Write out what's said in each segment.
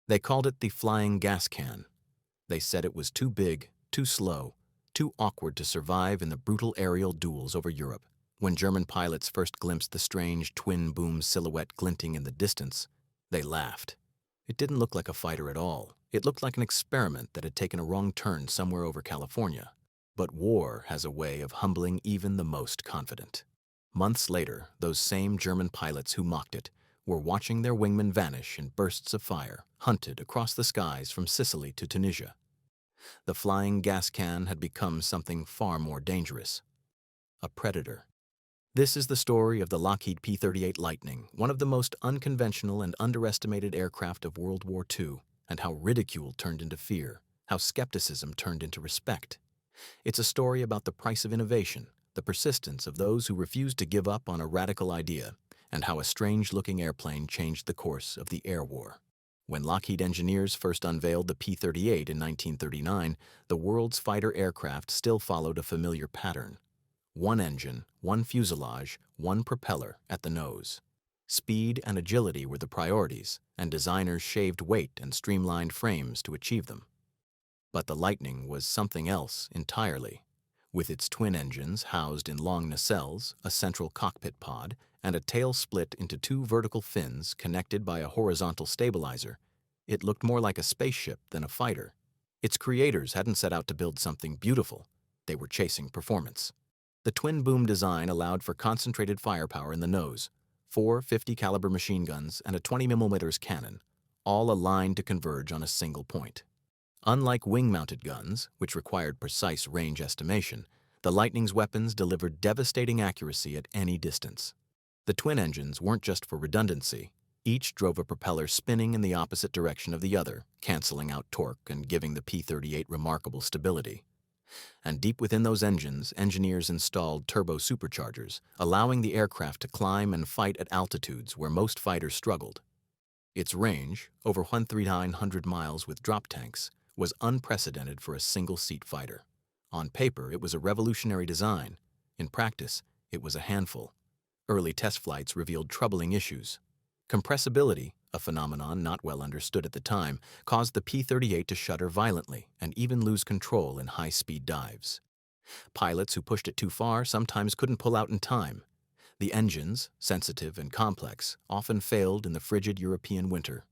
They called it the flying gas can. They said it was too big, too slow, too awkward to survive in the brutal aerial duels over Europe. When German pilots first glimpsed the strange twin-boom silhouette glinting in the distance, they laughed. It didn't look like a fighter at all. It looked like an experiment that had taken a wrong turn somewhere over California. But war has a way of humbling even the most confident. Months later, those same German pilots who mocked it were watching their wingmen vanish in bursts of fire, hunted across the skies from Sicily to Tunisia. The flying gas can had become something far more dangerous. A predator. This is the story of the Lockheed P-38 Lightning, one of the most unconventional and underestimated aircraft of World War II, and how ridicule turned into fear, how skepticism turned into respect. It's a story about the price of innovation, the persistence of those who refused to give up on a radical idea, and how a strange-looking airplane changed the course of the air war. When Lockheed engineers first unveiled the P-38 in 1939, the world's fighter aircraft still followed a familiar pattern. One engine, one fuselage, one propeller at the nose. Speed and agility were the priorities, and designers shaved weight and streamlined frames to achieve them. But the Lightning was something else entirely. With its twin engines housed in long nacelles, a central cockpit pod, and a tail split into two vertical fins connected by a horizontal stabilizer, it looked more like a spaceship than a fighter. Its creators hadn't set out to build something beautiful. They were chasing performance. The twin-boom design allowed for concentrated firepower in the nose, 4 50-caliber machine guns and a 20mm cannon, all aligned to converge on a single point. Unlike wing-mounted guns, which required precise range estimation, the Lightning's weapons delivered devastating accuracy at any distance. The twin engines weren't just for redundancy. Each drove a propeller spinning in the opposite direction of the other, canceling out torque and giving the P-38 remarkable stability. And deep within those engines, engineers installed turbo superchargers, allowing the aircraft to climb and fight at altitudes where most fighters struggled. Its range, over 1,300 miles with drop tanks, was unprecedented for a single-seat fighter. On paper, it was a revolutionary design. In practice, it was a handful. Early test flights revealed troubling issues. Compressibility, a phenomenon not well understood at the time, caused the P-38 to shudder violently and even lose control in high-speed dives. Pilots who pushed it too far sometimes couldn't pull out in time. The engines, sensitive and complex, often failed in the frigid European winter.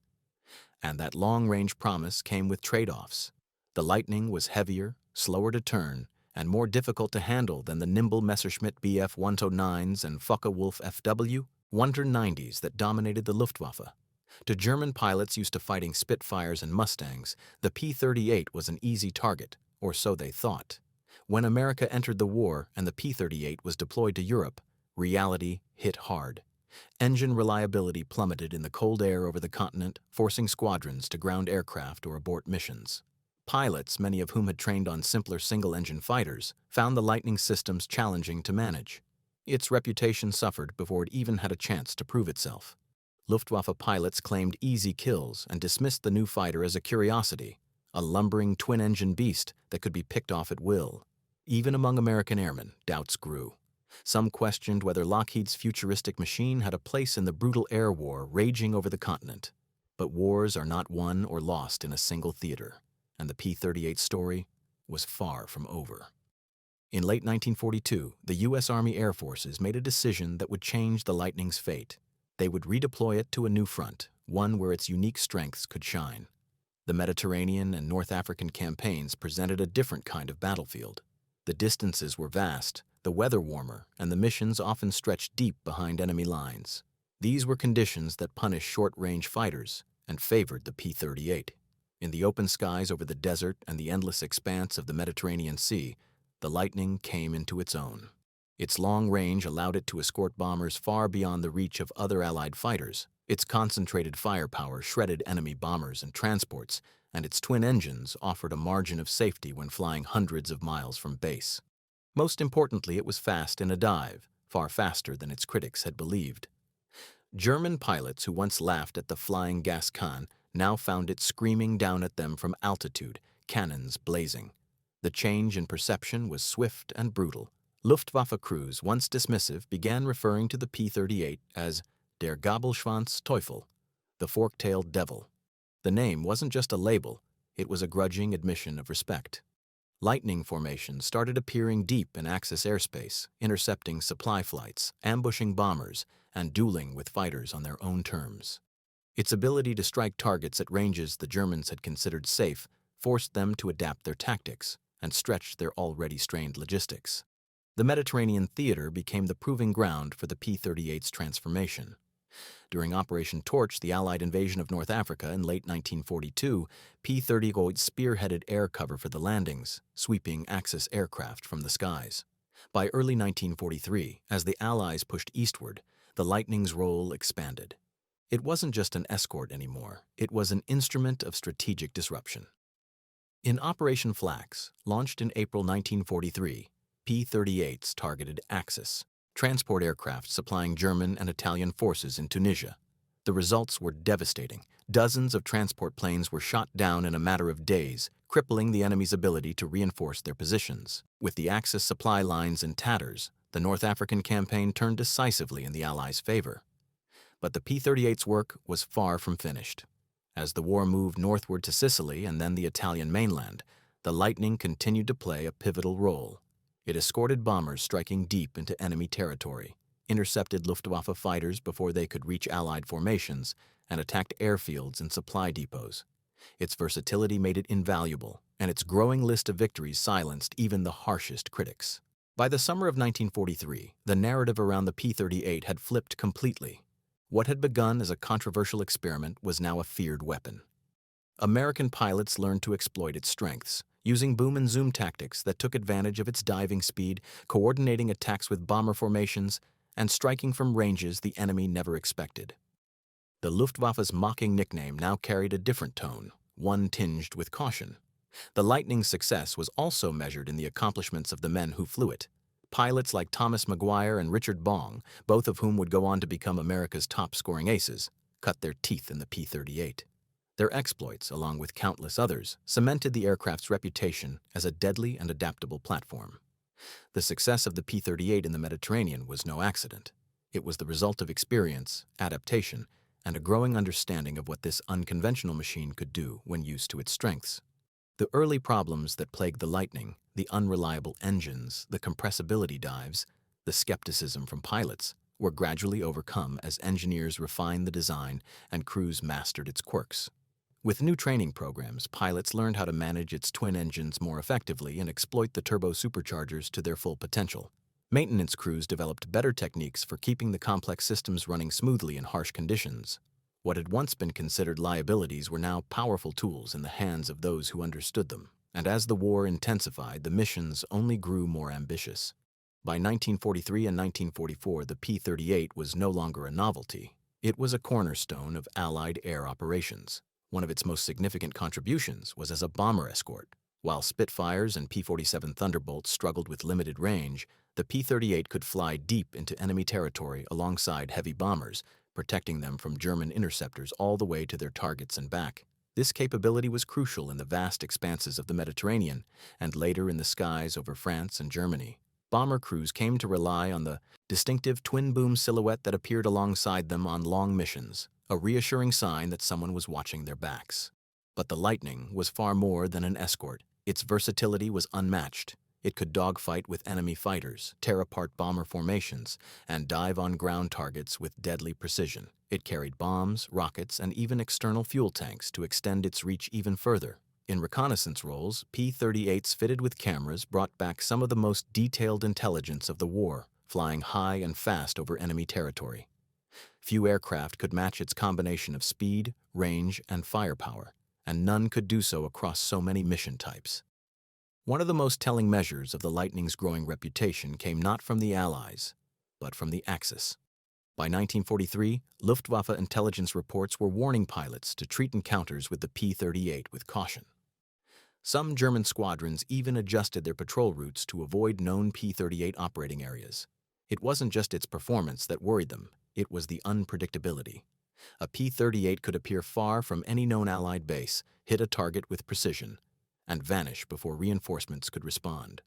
And that long-range promise came with trade-offs. The Lightning was heavier, slower to turn, and more difficult to handle than the nimble Messerschmitt Bf-109s and Focke-Wulf Fw-190s that dominated the Luftwaffe. To German pilots used to fighting Spitfires and Mustangs, the P-38 was an easy target, or so they thought. When America entered the war and the P-38 was deployed to Europe, reality hit hard. Engine reliability plummeted in the cold air over the continent, forcing squadrons to ground aircraft or abort missions. Pilots, many of whom had trained on simpler single-engine fighters, found the Lightning systems challenging to manage. Its reputation suffered before it even had a chance to prove itself. Luftwaffe pilots claimed easy kills and dismissed the new fighter as a curiosity, a lumbering twin-engine beast that could be picked off at will. Even among American airmen, doubts grew. Some questioned whether Lockheed's futuristic machine had a place in the brutal air war raging over the continent. But wars are not won or lost in a single theater, and the P-38 story was far from over. In late 1942, the U.S. Army Air Forces made a decision that would change the Lightning's fate. They would redeploy it to a new front, one where its unique strengths could shine. The Mediterranean and North African campaigns presented a different kind of battlefield. The distances were vast, the weather warmer, and the missions often stretched deep behind enemy lines. These were conditions that punished short-range fighters and favored the P-38. In the open skies over the desert and the endless expanse of the Mediterranean Sea, the Lightning came into its own. Its long range allowed it to escort bombers far beyond the reach of other Allied fighters. Its concentrated firepower shredded enemy bombers and transports, and its twin engines offered a margin of safety when flying hundreds of miles from base. Most importantly, it was fast in a dive, far faster than its critics had believed. German pilots who once laughed at the flying gas can now found it screaming down at them from altitude, cannons blazing. The change in perception was swift and brutal. Luftwaffe crews, once dismissive, began referring to the P-38 as der Gabelschwanz Teufel, the fork-tailed devil. The name wasn't just a label, it was a grudging admission of respect. Lightning formations started appearing deep in Axis airspace, intercepting supply flights, ambushing bombers, and dueling with fighters on their own terms. Its ability to strike targets at ranges the Germans had considered safe forced them to adapt their tactics and stretch their already strained logistics. The Mediterranean theater became the proving ground for the P-38's transformation. During Operation Torch, the Allied invasion of North Africa in late 1942, P-38 spearheaded air cover for the landings, sweeping Axis aircraft from the skies. By early 1943, as the Allies pushed eastward, the Lightning's role expanded. It wasn't just an escort anymore, it was an instrument of strategic disruption. In Operation Flax, launched in April 1943, P-38s targeted Axis, transport aircraft supplying German and Italian forces in Tunisia. The results were devastating. Dozens of transport planes were shot down in a matter of days, crippling the enemy's ability to reinforce their positions. With the Axis supply lines in tatters, the North African campaign turned decisively in the Allies' favor. But the P-38's work was far from finished. As the war moved northward to Sicily and then the Italian mainland, the Lightning continued to play a pivotal role. It escorted bombers striking deep into enemy territory, intercepted Luftwaffe fighters before they could reach Allied formations, and attacked airfields and supply depots. Its versatility made it invaluable, and its growing list of victories silenced even the harshest critics. By the summer of 1943, the narrative around the P-38 had flipped completely. What had begun as a controversial experiment was now a feared weapon. American pilots learned to exploit its strengths, using boom and zoom tactics that took advantage of its diving speed, coordinating attacks with bomber formations, and striking from ranges the enemy never expected. The Luftwaffe's mocking nickname now carried a different tone, one tinged with caution. The Lightning's success was also measured in the accomplishments of the men who flew it. Pilots like Thomas Maguire and Richard Bong, both of whom would go on to become America's top-scoring aces, cut their teeth in the P-38. Their exploits, along with countless others, cemented the aircraft's reputation as a deadly and adaptable platform. The success of the P-38 in the Mediterranean was no accident. It was the result of experience, adaptation, and a growing understanding of what this unconventional machine could do when used to its strengths. The early problems that plagued the Lightning, the unreliable engines, the compressibility dives, the skepticism from pilots, were gradually overcome as engineers refined the design and crews mastered its quirks. With new training programs, pilots learned how to manage its twin engines more effectively and exploit the turbo superchargers to their full potential. Maintenance crews developed better techniques for keeping the complex systems running smoothly in harsh conditions. What had once been considered liabilities were now powerful tools in the hands of those who understood them, and as the war intensified, the missions only grew more ambitious. By 1943 and 1944, the P-38 was no longer a novelty. It was a cornerstone of Allied air operations. One of its most significant contributions was as a bomber escort. While Spitfires and P-47 Thunderbolts struggled with limited range, the P-38 could fly deep into enemy territory alongside heavy bombers, protecting them from German interceptors all the way to their targets and back. This capability was crucial in the vast expanses of the Mediterranean and later in the skies over France and Germany. Bomber crews came to rely on the distinctive twin-boom silhouette that appeared alongside them on long missions, a reassuring sign that someone was watching their backs. But the Lightning was far more than an escort. Its versatility was unmatched. It could dogfight with enemy fighters, tear apart bomber formations, and dive on ground targets with deadly precision. It carried bombs, rockets, and even external fuel tanks to extend its reach even further. In reconnaissance roles, P-38s fitted with cameras brought back some of the most detailed intelligence of the war, flying high and fast over enemy territory. Few aircraft could match its combination of speed, range, and firepower, and none could do so across so many mission types. One of the most telling measures of the Lightning's growing reputation came not from the Allies, but from the Axis. By 1943, Luftwaffe intelligence reports were warning pilots to treat encounters with the P-38 with caution. Some German squadrons even adjusted their patrol routes to avoid known P-38 operating areas. It wasn't just its performance that worried them, it was the unpredictability. A P-38 could appear far from any known Allied base, hit a target with precision, and vanish before reinforcements could respond.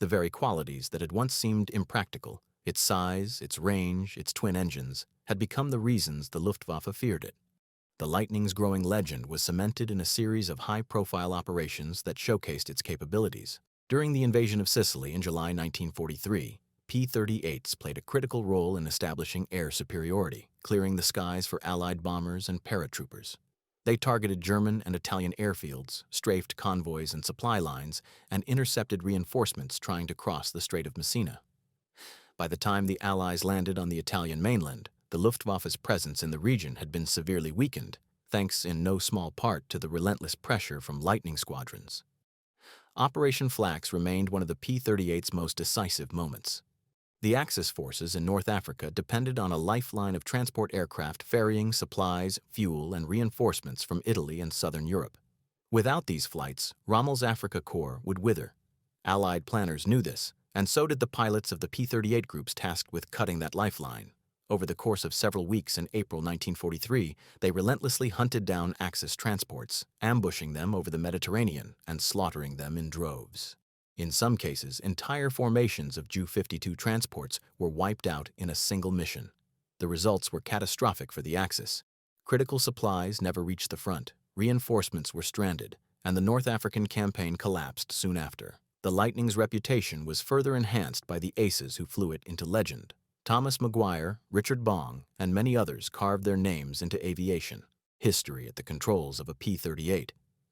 The very qualities that had once seemed impractical, its size, its range, its twin engines, had become the reasons the Luftwaffe feared it. The Lightning's growing legend was cemented in a series of high-profile operations that showcased its capabilities. During the invasion of Sicily in July 1943, P-38s played a critical role in establishing air superiority, clearing the skies for Allied bombers and paratroopers. They targeted German and Italian airfields, strafed convoys and supply lines, and intercepted reinforcements trying to cross the Strait of Messina. By the time the Allies landed on the Italian mainland, the Luftwaffe's presence in the region had been severely weakened, thanks in no small part to the relentless pressure from Lightning squadrons. Operation Flax remained one of the P-38's most decisive moments. The Axis forces in North Africa depended on a lifeline of transport aircraft ferrying supplies, fuel, and reinforcements from Italy and southern Europe. Without these flights, Rommel's Africa Corps would wither. Allied planners knew this, and so did the pilots of the P-38 groups tasked with cutting that lifeline. Over the course of several weeks in April 1943, they relentlessly hunted down Axis transports, ambushing them over the Mediterranean and slaughtering them in droves. In some cases, entire formations of Ju-52 transports were wiped out in a single mission. The results were catastrophic for the Axis. Critical supplies never reached the front, reinforcements were stranded, and the North African campaign collapsed soon after. The Lightning's reputation was further enhanced by the aces who flew it into legend. Thomas Maguire, Richard Bong, and many others carved their names into aviation history at the controls of a P-38.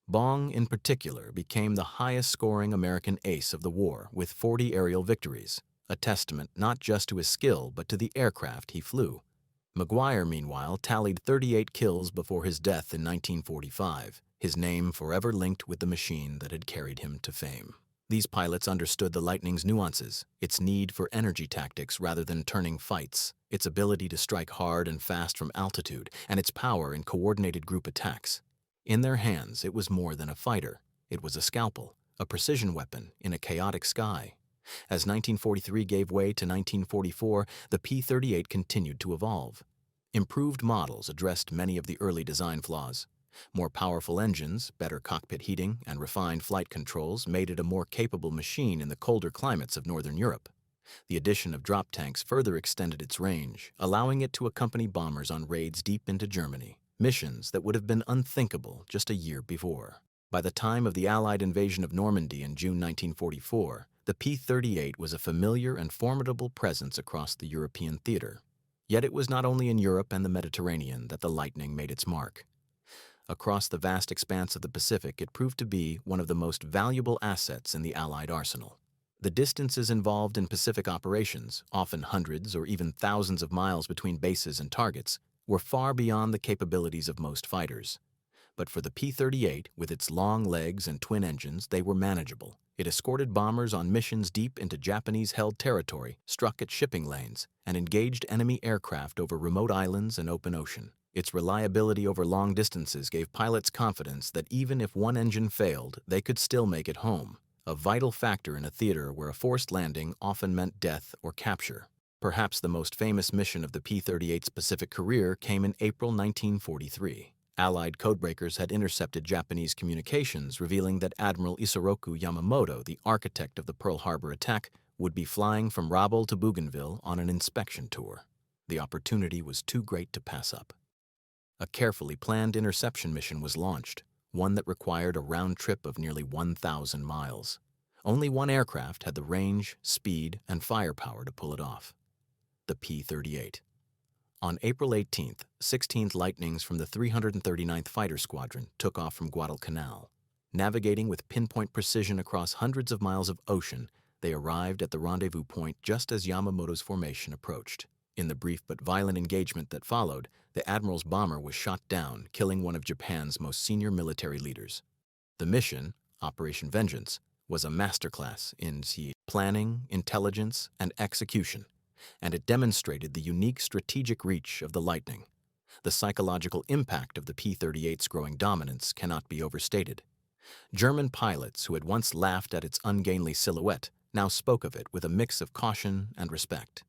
Bong, in particular, became the highest-scoring American ace of the war with 40 aerial victories, a testament not just to his skill but to the aircraft he flew. Maguire, meanwhile, tallied 38 kills before his death in 1945, his name forever linked with the machine that had carried him to fame. These pilots understood the Lightning's nuances, its need for energy tactics rather than turning fights, its ability to strike hard and fast from altitude, and its power in coordinated group attacks. In their hands, it was more than a fighter. It was a scalpel, a precision weapon in a chaotic sky. As 1943 gave way to 1944, the P-38 continued to evolve. Improved models addressed many of the early design flaws. More powerful engines, better cockpit heating, and refined flight controls made it a more capable machine in the colder climates of Northern Europe. The addition of drop tanks further extended its range, allowing it to accompany bombers on raids deep into Germany, missions that would have been unthinkable just a year before. By the time of the Allied invasion of Normandy in June 1944, the P-38 was a familiar and formidable presence across the European theater. Yet it was not only in Europe and the Mediterranean that the Lightning made its mark. Across the vast expanse of the Pacific, it proved to be one of the most valuable assets in the Allied arsenal. The distances involved in Pacific operations, often hundreds or even thousands of miles between bases and targets, were far beyond the capabilities of most fighters. But for the P-38, with its long legs and twin engines, they were manageable. It escorted bombers on missions deep into Japanese-held territory, struck at shipping lanes, and engaged enemy aircraft over remote islands and open ocean. Its reliability over long distances gave pilots confidence that even if one engine failed, they could still make it home, a vital factor in a theater where a forced landing often meant death or capture. Perhaps the most famous mission of the P-38's Pacific career came in April 1943. Allied codebreakers had intercepted Japanese communications revealing that Admiral Isoroku Yamamoto, the architect of the Pearl Harbor attack, would be flying from Rabaul to Bougainville on an inspection tour. The opportunity was too great to pass up. A carefully planned interception mission was launched, one that required a round trip of nearly 1,000 miles. Only one aircraft had the range, speed, and firepower to pull it off: the P-38. On April 18th, 16th Lightnings from the 339th Fighter Squadron took off from Guadalcanal. Navigating with pinpoint precision across hundreds of miles of ocean, they arrived at the rendezvous point just as Yamamoto's formation approached. In the brief but violent engagement that followed, the Admiral's bomber was shot down, killing one of Japan's most senior military leaders. The mission, Operation Vengeance, was a masterclass in planning, intelligence, and execution, and it demonstrated the unique strategic reach of the Lightning. The psychological impact of the P-38's growing dominance cannot be overstated. German pilots who had once laughed at its ungainly silhouette now spoke of it with a mix of caution and respect.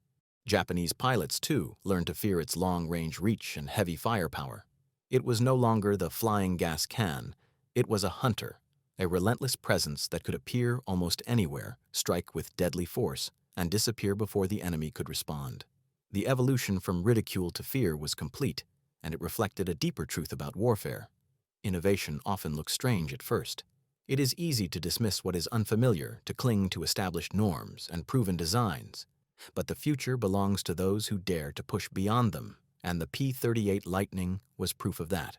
Japanese pilots, too, learned to fear its long-range reach and heavy firepower. It was no longer the flying gas can. It was a hunter, a relentless presence that could appear almost anywhere, strike with deadly force, and disappear before the enemy could respond. The evolution from ridicule to fear was complete, and it reflected a deeper truth about warfare. Innovation often looks strange at first. It is easy to dismiss what is unfamiliar, to cling to established norms and proven designs. But the future belongs to those who dare to push beyond them, and the P-38 Lightning was proof of that.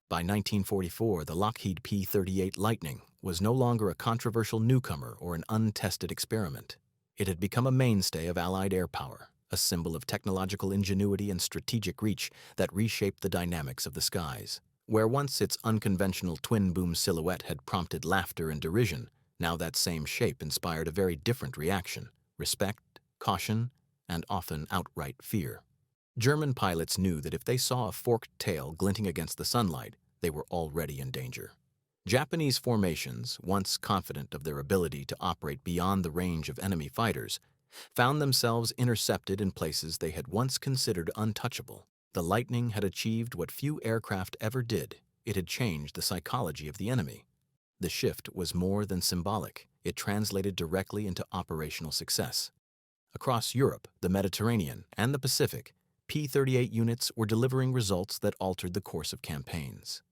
By 1944, the Lockheed P-38 Lightning was no longer a controversial newcomer or an untested experiment. It had become a mainstay of Allied air power, a symbol of technological ingenuity and strategic reach that reshaped the dynamics of the skies. Where once its unconventional twin-boom silhouette had prompted laughter and derision, now that same shape inspired a very different reaction: respect, caution, and often outright fear. German pilots knew that if they saw a forked tail glinting against the sunlight, they were already in danger. Japanese formations, once confident of their ability to operate beyond the range of enemy fighters, found themselves intercepted in places they had once considered untouchable. The Lightning had achieved what few aircraft ever did. It had changed the psychology of the enemy. The shift was more than symbolic. It translated directly into operational success. Across Europe, the Mediterranean, and the Pacific, P-38 units were delivering results that altered the course of campaigns.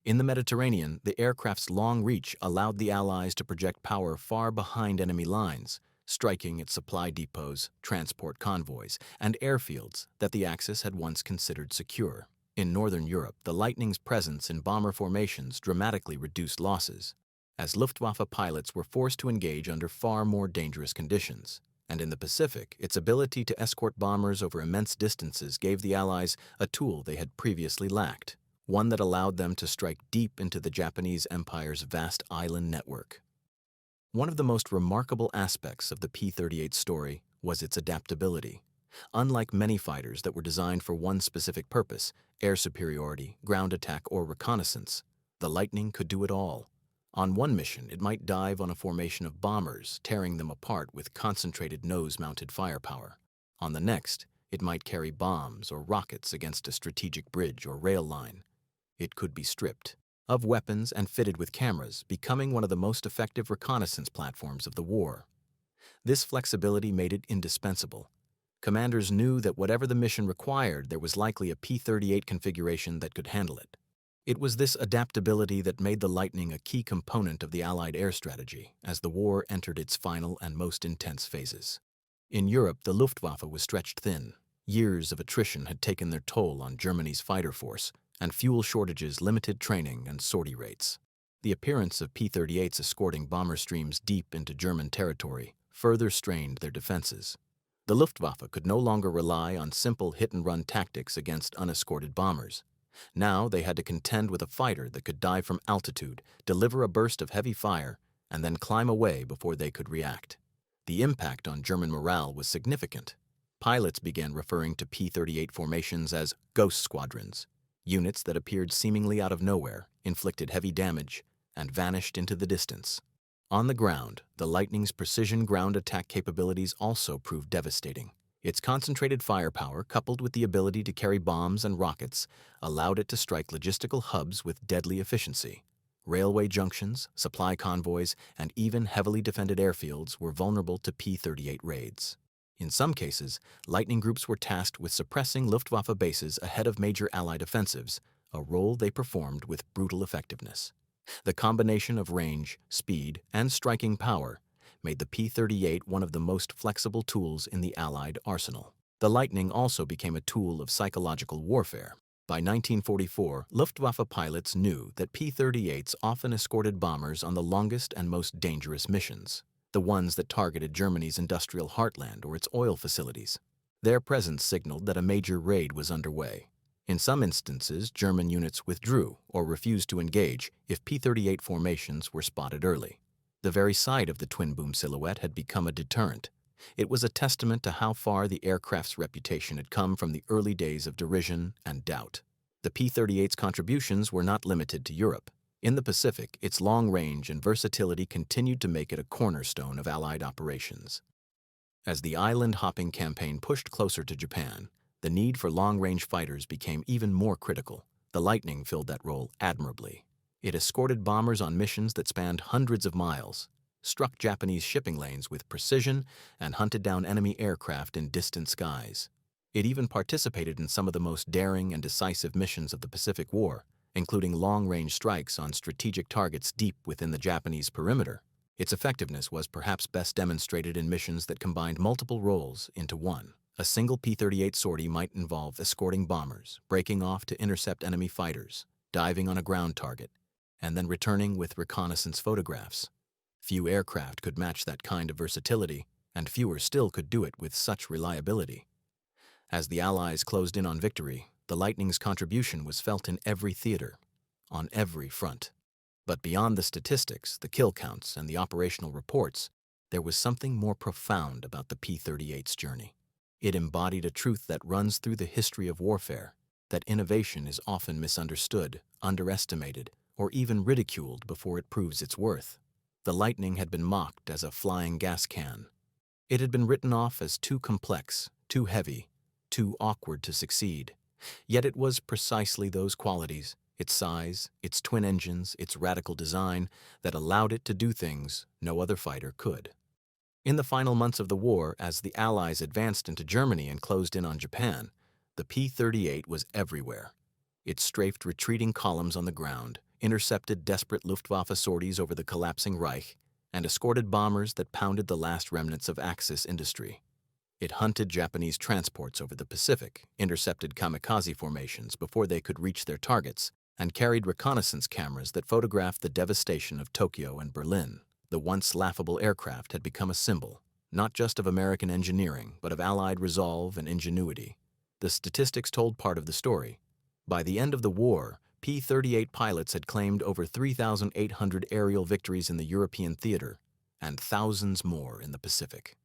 In the Mediterranean, the aircraft's long reach allowed the Allies to project power far behind enemy lines, striking at supply depots, transport convoys, and airfields that the Axis had once considered secure. In Northern Europe, the Lightning's presence in bomber formations dramatically reduced losses, as Luftwaffe pilots were forced to engage under far more dangerous conditions. And in the Pacific, its ability to escort bombers over immense distances gave the Allies a tool they had previously lacked, one that allowed them to strike deep into the Japanese Empire's vast island network. One of the most remarkable aspects of the P-38 story was its adaptability. Unlike many fighters that were designed for one specific purpose, air superiority, ground attack, or reconnaissance, the Lightning could do it all. On one mission, it might dive on a formation of bombers, tearing them apart with concentrated nose-mounted firepower. On the next, it might carry bombs or rockets against a strategic bridge or rail line. It could be stripped of weapons and fitted with cameras, becoming one of the most effective reconnaissance platforms of the war. This flexibility made it indispensable. Commanders knew that whatever the mission required, there was likely a P-38 configuration that could handle it. It was this adaptability that made the Lightning a key component of the Allied air strategy as the war entered its final and most intense phases. In Europe, the Luftwaffe was stretched thin. Years of attrition had taken their toll on Germany's fighter force, and fuel shortages limited training and sortie rates. The appearance of P-38s escorting bomber streams deep into German territory further strained their defenses. The Luftwaffe could no longer rely on simple hit-and-run tactics against unescorted bombers. Now they had to contend with a fighter that could dive from altitude, deliver a burst of heavy fire, and then climb away before they could react. The impact on German morale was significant. Pilots began referring to P-38 formations as ghost squadrons, units that appeared seemingly out of nowhere, inflicted heavy damage, and vanished into the distance. On the ground, the Lightning's precision ground attack capabilities also proved devastating. Its concentrated firepower, coupled with the ability to carry bombs and rockets, allowed it to strike logistical hubs with deadly efficiency. Railway junctions, supply convoys, and even heavily defended airfields were vulnerable to P-38 raids. In some cases, Lightning groups were tasked with suppressing Luftwaffe bases ahead of major Allied offensives, a role they performed with brutal effectiveness. The combination of range, speed, and striking power made the P-38 one of the most flexible tools in the Allied arsenal. The Lightning also became a tool of psychological warfare. By 1944, Luftwaffe pilots knew that P-38s often escorted bombers on the longest and most dangerous missions, the ones that targeted Germany's industrial heartland or its oil facilities. Their presence signaled that a major raid was underway. In some instances, German units withdrew or refused to engage if P-38 formations were spotted early. The very sight of the twin-boom silhouette had become a deterrent. It was a testament to how far the aircraft's reputation had come from the early days of derision and doubt. The P-38's contributions were not limited to Europe. In the Pacific, its long range and versatility continued to make it a cornerstone of Allied operations. As the island-hopping campaign pushed closer to Japan, the need for long-range fighters became even more critical. The Lightning filled that role admirably. It escorted bombers on missions that spanned hundreds of miles, struck Japanese shipping lanes with precision, and hunted down enemy aircraft in distant skies. It even participated in some of the most daring and decisive missions of the Pacific War, including long-range strikes on strategic targets deep within the Japanese perimeter. Its effectiveness was perhaps best demonstrated in missions that combined multiple roles into one. A single P-38 sortie might involve escorting bombers, breaking off to intercept enemy fighters, diving on a ground target, and then returning with reconnaissance photographs. Few aircraft could match that kind of versatility, and fewer still could do it with such reliability. As the Allies closed in on victory, the Lightning's contribution was felt in every theater, on every front. But beyond the statistics, the kill counts, and the operational reports, there was something more profound about the P-38's journey. It embodied a truth that runs through the history of warfare, that innovation is often misunderstood, underestimated, or even ridiculed before it proves its worth. The Lightning had been mocked as a flying gas can. It had been written off as too complex, too heavy, too awkward to succeed. Yet it was precisely those qualities, its size, its twin engines, its radical design, that allowed it to do things no other fighter could. In the final months of the war, as the Allies advanced into Germany and closed in on Japan, the P-38 was everywhere. It strafed retreating columns on the ground, intercepted desperate Luftwaffe sorties over the collapsing Reich, and escorted bombers that pounded the last remnants of Axis industry. It hunted Japanese transports over the Pacific, intercepted kamikaze formations before they could reach their targets, and carried reconnaissance cameras that photographed the devastation of Tokyo and Berlin. The once laughable aircraft had become a symbol, not just of American engineering, but of Allied resolve and ingenuity. The statistics told part of the story. By the end of the war, P-38 pilots had claimed over 3,800 aerial victories in the European theater, and thousands more in the Pacific.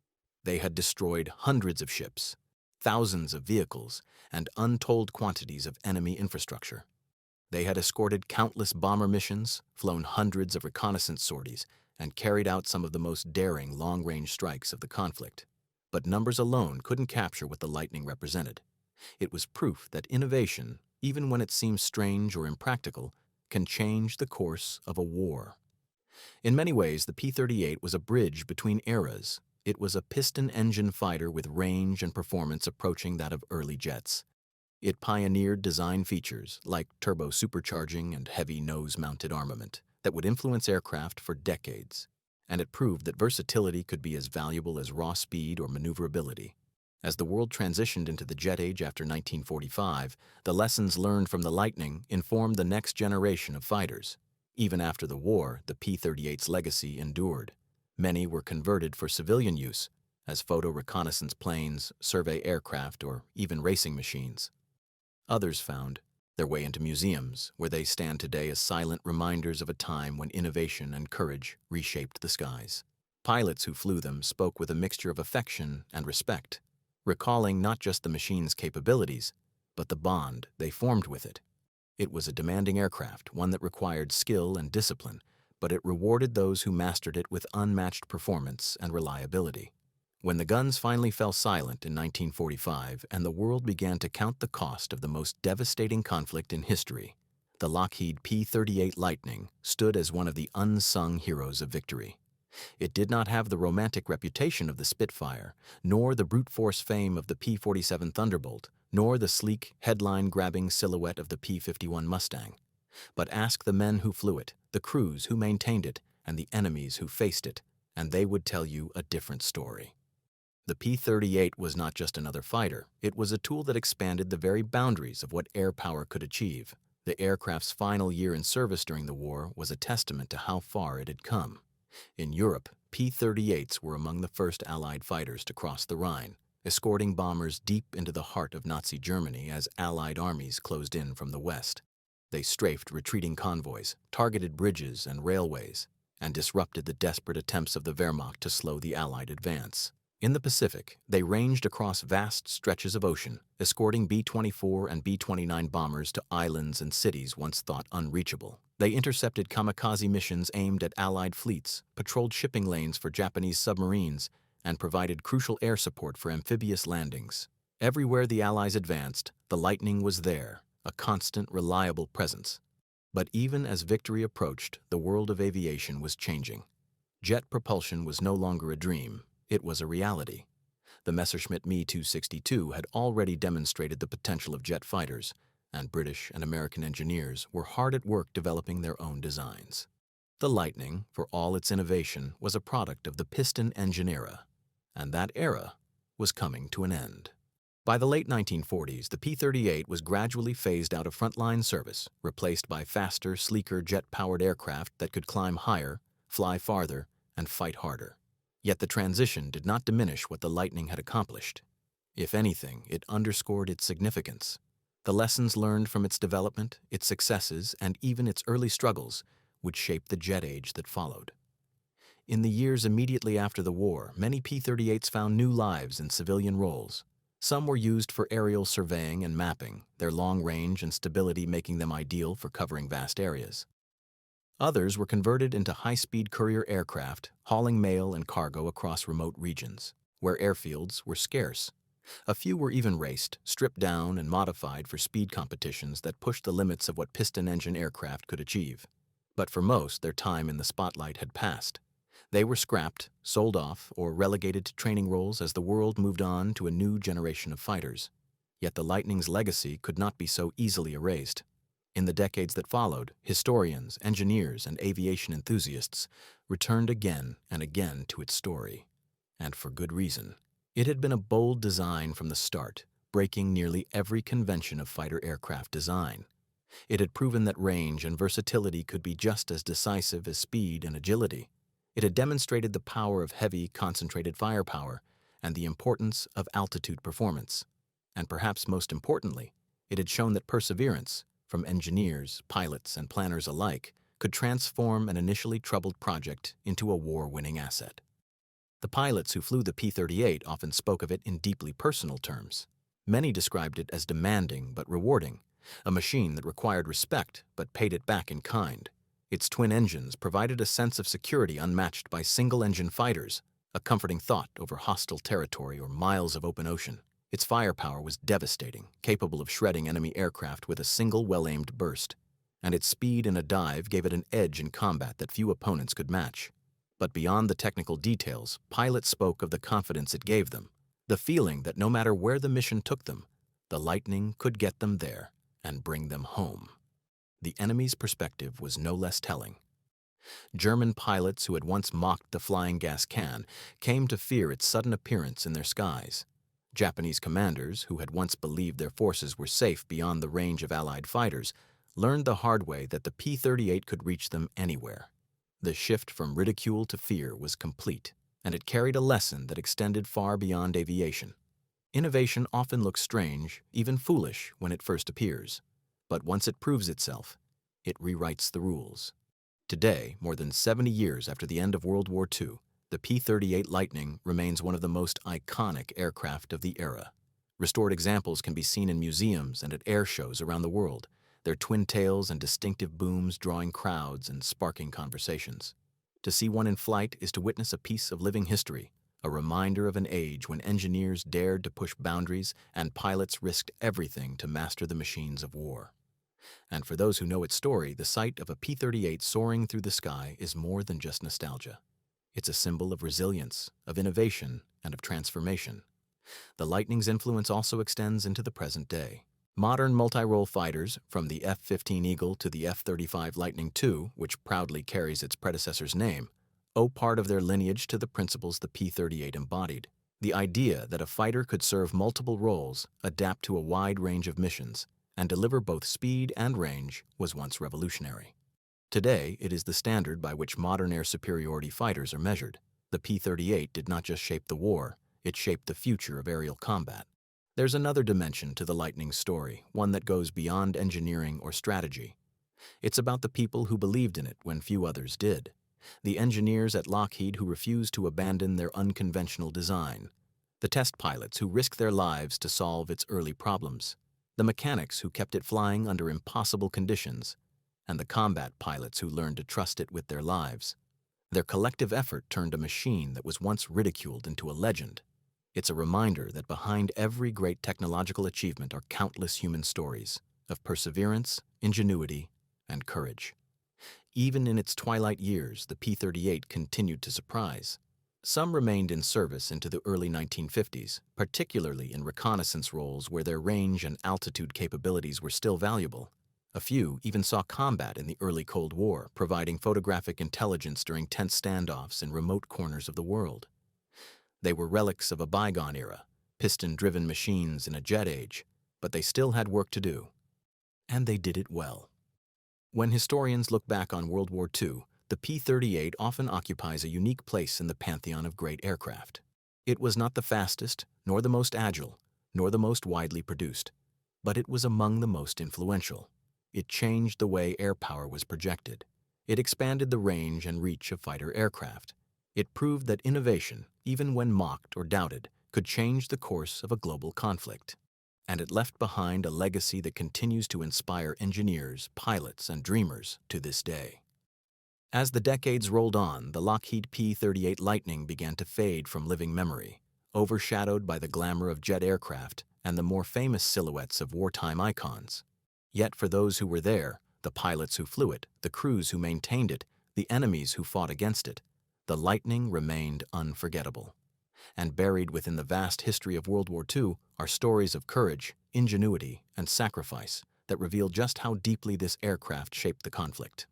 They had destroyed hundreds of ships, thousands of vehicles, and untold quantities of enemy infrastructure. They had escorted countless bomber missions, flown hundreds of reconnaissance sorties, and carried out some of the most daring long-range strikes of the conflict. But numbers alone couldn't capture what the Lightning represented. It was proof that innovation, even when it seems strange or impractical, can change the course of a war. In many ways, the P-38 was a bridge between eras. It was a piston-engine fighter with range and performance approaching that of early jets. It pioneered design features like turbo supercharging and heavy nose-mounted armament that would influence aircraft for decades, and it proved that versatility could be as valuable as raw speed or maneuverability. As the world transitioned into the jet age after 1945, the lessons learned from the Lightning informed the next generation of fighters. Even after the war, the P-38's legacy endured. Many were converted for civilian use, as photo reconnaissance planes, survey aircraft, or even racing machines. Others found their way into museums, where they stand today as silent reminders of a time when innovation and courage reshaped the skies. Pilots who flew them spoke with a mixture of affection and respect, recalling not just the machine's capabilities, but the bond they formed with it. It was a demanding aircraft, one that required skill and discipline, but it rewarded those who mastered it with unmatched performance and reliability. When the guns finally fell silent in 1945 and the world began to count the cost of the most devastating conflict in history, the Lockheed P-38 Lightning stood as one of the unsung heroes of victory. It did not have the romantic reputation of the Spitfire, nor the brute force fame of the P-47 Thunderbolt, nor the sleek, headline-grabbing silhouette of the P-51 Mustang. But ask the men who flew it, the crews who maintained it, and the enemies who faced it, and they would tell you a different story. The P-38 was not just another fighter, it was a tool that expanded the very boundaries of what air power could achieve. The aircraft's final year in service during the war was a testament to how far it had come. In Europe, P-38s were among the first Allied fighters to cross the Rhine, escorting bombers deep into the heart of Nazi Germany as Allied armies closed in from the west. They strafed retreating convoys, targeted bridges and railways, and disrupted the desperate attempts of the Wehrmacht to slow the Allied advance. In the Pacific, they ranged across vast stretches of ocean, escorting B-24 and B-29 bombers to islands and cities once thought unreachable. They intercepted kamikaze missions aimed at Allied fleets, patrolled shipping lanes for Japanese submarines, and provided crucial air support for amphibious landings. Everywhere the Allies advanced, the Lightning was there, a constant, reliable presence. But even as victory approached, the world of aviation was changing. Jet propulsion was no longer a dream. It was a reality. The Messerschmitt Me 262 had already demonstrated the potential of jet fighters, and British and American engineers were hard at work developing their own designs. The Lightning, for all its innovation, was a product of the piston engine era, and that era was coming to an end. By the late 1940s, the P-38 was gradually phased out of frontline service, replaced by faster, sleeker jet-powered aircraft that could climb higher, fly farther, and fight harder. Yet the transition did not diminish what the Lightning had accomplished. If anything, it underscored its significance. The lessons learned from its development, its successes, and even its early struggles would shape the jet age that followed. In the years immediately after the war, many P-38s found new lives in civilian roles. Some were used for aerial surveying and mapping, their long range and stability making them ideal for covering vast areas. Others were converted into high-speed courier aircraft, hauling mail and cargo across remote regions, where airfields were scarce. A few were even raced, stripped down, and modified for speed competitions that pushed the limits of what piston-engine aircraft could achieve. But for most, their time in the spotlight had passed. They were scrapped, sold off, or relegated to training roles as the world moved on to a new generation of fighters. Yet the Lightning's legacy could not be so easily erased. In the decades that followed, historians, engineers, and aviation enthusiasts returned again and again to its story. And for good reason. It had been a bold design from the start, breaking nearly every convention of fighter aircraft design. It had proven that range and versatility could be just as decisive as speed and agility. It had demonstrated the power of heavy, concentrated firepower and the importance of altitude performance. And perhaps most importantly, it had shown that perseverance, from engineers, pilots, and planners alike, could transform an initially troubled project into a war-winning asset. The pilots who flew the P-38 often spoke of it in deeply personal terms. Many described it as demanding but rewarding, a machine that required respect but paid it back in kind. Its twin engines provided a sense of security unmatched by single-engine fighters, a comforting thought over hostile territory or miles of open ocean. Its firepower was devastating, capable of shredding enemy aircraft with a single well-aimed burst, and its speed in a dive gave it an edge in combat that few opponents could match. But beyond the technical details, pilots spoke of the confidence it gave them, the feeling that no matter where the mission took them, the Lightning could get them there and bring them home. The enemy's perspective was no less telling. German pilots who had once mocked the flying gas can came to fear its sudden appearance in their skies. Japanese commanders, who had once believed their forces were safe beyond the range of Allied fighters, learned the hard way that the P-38 could reach them anywhere. The shift from ridicule to fear was complete, and it carried a lesson that extended far beyond aviation. Innovation often looks strange, even foolish, when it first appears. But once it proves itself, it rewrites the rules. Today, more than 70 years after the end of World War II, the P-38 Lightning remains one of the most iconic aircraft of the era. Restored examples can be seen in museums and at air shows around the world, their twin tails and distinctive booms drawing crowds and sparking conversations. To see one in flight is to witness a piece of living history, a reminder of an age when engineers dared to push boundaries and pilots risked everything to master the machines of war. And for those who know its story, the sight of a P-38 soaring through the sky is more than just nostalgia. It's a symbol of resilience, of innovation, and of transformation. The Lightning's influence also extends into the present day. Modern multi-role fighters, from the F-15 Eagle to the F-35 Lightning II, which proudly carries its predecessor's name, owe part of their lineage to the principles the P-38 embodied. The idea that a fighter could serve multiple roles, adapt to a wide range of missions, and deliver both speed and range was once revolutionary. Today, it is the standard by which modern air superiority fighters are measured. The P-38 did not just shape the war, it shaped the future of aerial combat. There's another dimension to the Lightning's story, one that goes beyond engineering or strategy. It's about the people who believed in it when few others did. The engineers at Lockheed who refused to abandon their unconventional design. The test pilots who risked their lives to solve its early problems. The mechanics who kept it flying under impossible conditions. And the combat pilots who learned to trust it with their lives. Their collective effort turned a machine that was once ridiculed into a legend. It's a reminder that behind every great technological achievement are countless human stories of perseverance, ingenuity, and courage. Even in its twilight years, the P-38 continued to surprise. Some remained in service into the early 1950s, particularly in reconnaissance roles where their range and altitude capabilities were still valuable. A few even saw combat in the early Cold War, providing photographic intelligence during tense standoffs in remote corners of the world. They were relics of a bygone era, piston-driven machines in a jet age, but they still had work to do. And they did it well. When historians look back on World War II, the P-38 often occupies a unique place in the pantheon of great aircraft. It was not the fastest, nor the most agile, nor the most widely produced, but it was among the most influential. It changed the way air power was projected. It expanded the range and reach of fighter aircraft. It proved that innovation, even when mocked or doubted, could change the course of a global conflict. And it left behind a legacy that continues to inspire engineers, pilots, and dreamers to this day. As the decades rolled on, the Lockheed P-38 Lightning began to fade from living memory, overshadowed by the glamour of jet aircraft and the more famous silhouettes of wartime icons. Yet for those who were there, the pilots who flew it, the crews who maintained it, the enemies who fought against it, the Lightning remained unforgettable. And buried within the vast history of World War II are stories of courage, ingenuity, and sacrifice that reveal just how deeply this aircraft shaped the conflict.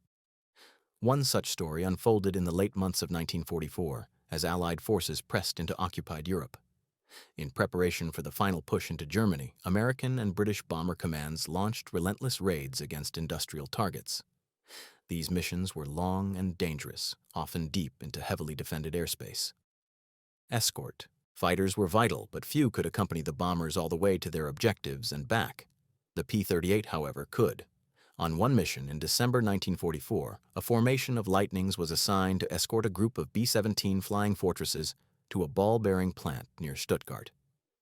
One such story unfolded in the late months of 1944 as Allied forces pressed into occupied Europe. In preparation for the final push into Germany, American and British bomber commands launched relentless raids against industrial targets. These missions were long and dangerous, often deep into heavily defended airspace. Escort. Fighters were vital, but few could accompany the bombers all the way to their objectives and back. The P-38, however, could. On one mission in December 1944, a formation of Lightnings was assigned to escort a group of B-17 Flying Fortresses to a ball-bearing plant near Stuttgart.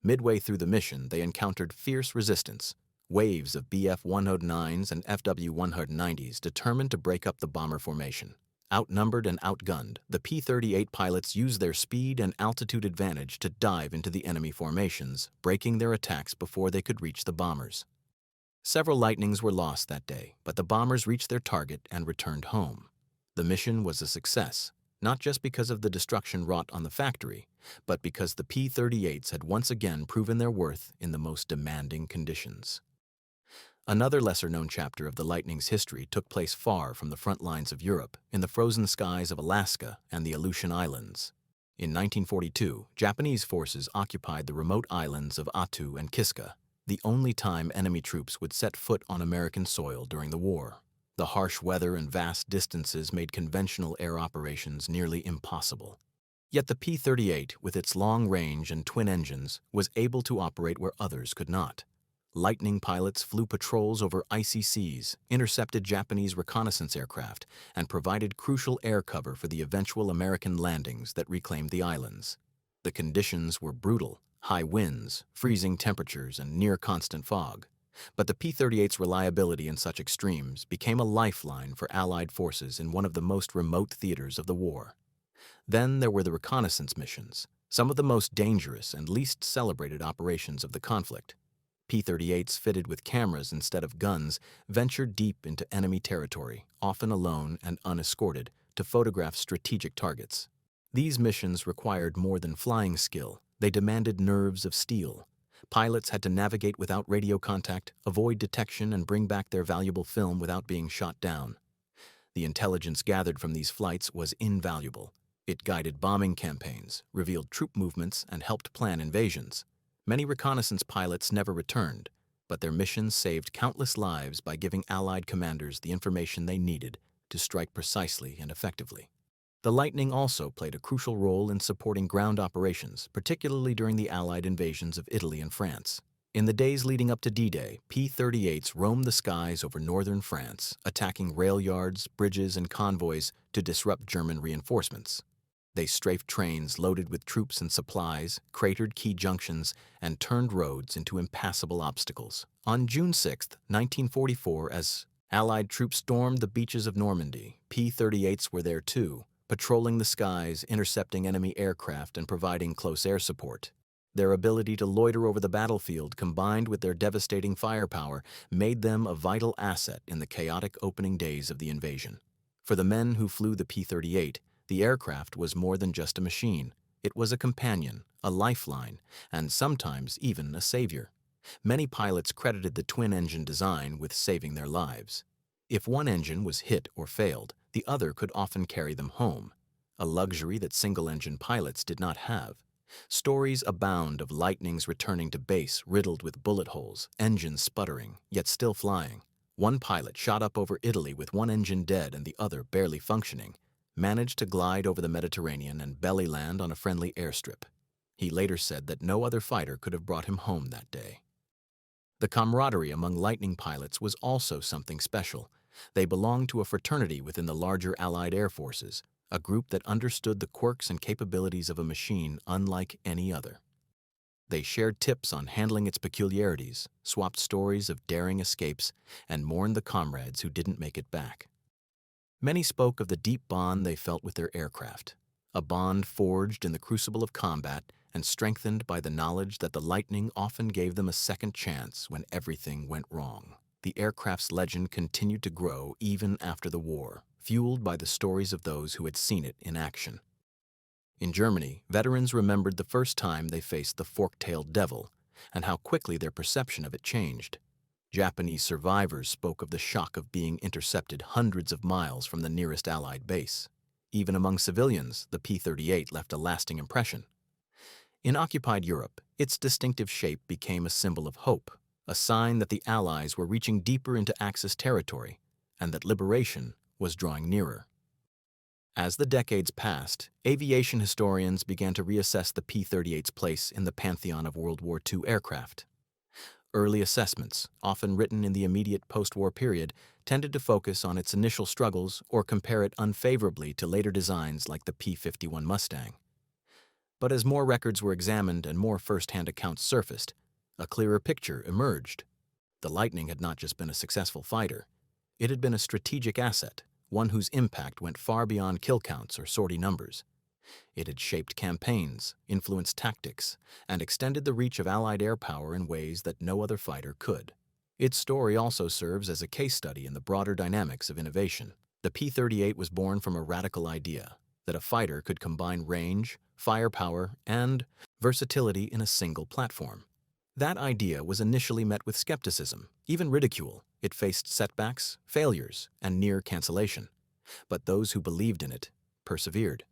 Midway through the mission, they encountered fierce resistance. Waves of Bf-109s and FW-190s determined to break up the bomber formation. Outnumbered and outgunned, the P-38 pilots used their speed and altitude advantage to dive into the enemy formations, breaking their attacks before they could reach the bombers. Several Lightnings were lost that day, but the bombers reached their target and returned home. The mission was a success, not just because of the destruction wrought on the factory, but because the P-38s had once again proven their worth in the most demanding conditions. Another lesser-known chapter of the Lightning's history took place far from the front lines of Europe, in the frozen skies of Alaska and the Aleutian Islands. In 1942, Japanese forces occupied the remote islands of Attu and Kiska, the only time enemy troops would set foot on American soil during the war. The harsh weather and vast distances made conventional air operations nearly impossible. Yet the P-38, with its long range and twin engines, was able to operate where others could not. Lightning pilots flew patrols over icy seas, intercepted Japanese reconnaissance aircraft, and provided crucial air cover for the eventual American landings that reclaimed the islands. The conditions were brutal: high winds, freezing temperatures, and near-constant fog. But the P-38's reliability in such extremes became a lifeline for Allied forces in one of the most remote theaters of the war. Then there were the reconnaissance missions, some of the most dangerous and least celebrated operations of the conflict. P-38s fitted with cameras instead of guns ventured deep into enemy territory, often alone and unescorted, to photograph strategic targets. These missions required more than flying skill. They demanded nerves of steel. Pilots had to navigate without radio contact, avoid detection, and bring back their valuable film without being shot down. The intelligence gathered from these flights was invaluable. It guided bombing campaigns, revealed troop movements, and helped plan invasions. Many reconnaissance pilots never returned, but their missions saved countless lives by giving Allied commanders the information they needed to strike precisely and effectively. The Lightning also played a crucial role in supporting ground operations, particularly during the Allied invasions of Italy and France. In the days leading up to D-Day, P-38s roamed the skies over northern France, attacking rail yards, bridges, and convoys to disrupt German reinforcements. They strafed trains loaded with troops and supplies, cratered key junctions, and turned roads into impassable obstacles. On June 6, 1944, as Allied troops stormed the beaches of Normandy, P-38s were there too, patrolling the skies, intercepting enemy aircraft, and providing close air support. Their ability to loiter over the battlefield, combined with their devastating firepower, made them a vital asset in the chaotic opening days of the invasion. For the men who flew the P-38, the aircraft was more than just a machine. It was a companion, a lifeline, and sometimes even a savior. Many pilots credited the twin-engine design with saving their lives. If one engine was hit or failed, the other could often carry them home, a luxury that single-engine pilots did not have. Stories abound of Lightnings returning to base riddled with bullet holes, engines sputtering, yet still flying. One pilot shot up over Italy with one engine dead and the other barely functioning, managed to glide over the Mediterranean and belly land on a friendly airstrip. He later said that no other fighter could have brought him home that day. The camaraderie among Lightning pilots was also something special. They belonged to a fraternity within the larger Allied air forces, a group that understood the quirks and capabilities of a machine unlike any other. They shared tips on handling its peculiarities, swapped stories of daring escapes, and mourned the comrades who didn't make it back. Many spoke of the deep bond they felt with their aircraft, a bond forged in the crucible of combat and strengthened by the knowledge that the Lightning often gave them a second chance when everything went wrong. The aircraft's legend continued to grow even after the war, fueled by the stories of those who had seen it in action. In Germany, veterans remembered the first time they faced the fork-tailed devil and how quickly their perception of it changed. Japanese survivors spoke of the shock of being intercepted hundreds of miles from the nearest Allied base. Even among civilians, the P-38 left a lasting impression. In occupied Europe, its distinctive shape became a symbol of hope, a sign that the Allies were reaching deeper into Axis territory and that liberation was drawing nearer. As the decades passed, aviation historians began to reassess the P-38's place in the pantheon of World War II aircraft. Early assessments, often written in the immediate post-war period, tended to focus on its initial struggles or compare it unfavorably to later designs like the P-51 Mustang. But as more records were examined and more first-hand accounts surfaced, a clearer picture emerged. The Lightning had not just been a successful fighter. It had been a strategic asset, one whose impact went far beyond kill counts or sortie numbers. It had shaped campaigns, influenced tactics, and extended the reach of Allied air power in ways that no other fighter could. Its story also serves as a case study in the broader dynamics of innovation. The P-38 was born from a radical idea that a fighter could combine range, firepower, and versatility in a single platform. That idea was initially met with skepticism, even ridicule. It faced setbacks, failures, and near cancellation. But those who believed in it persevered.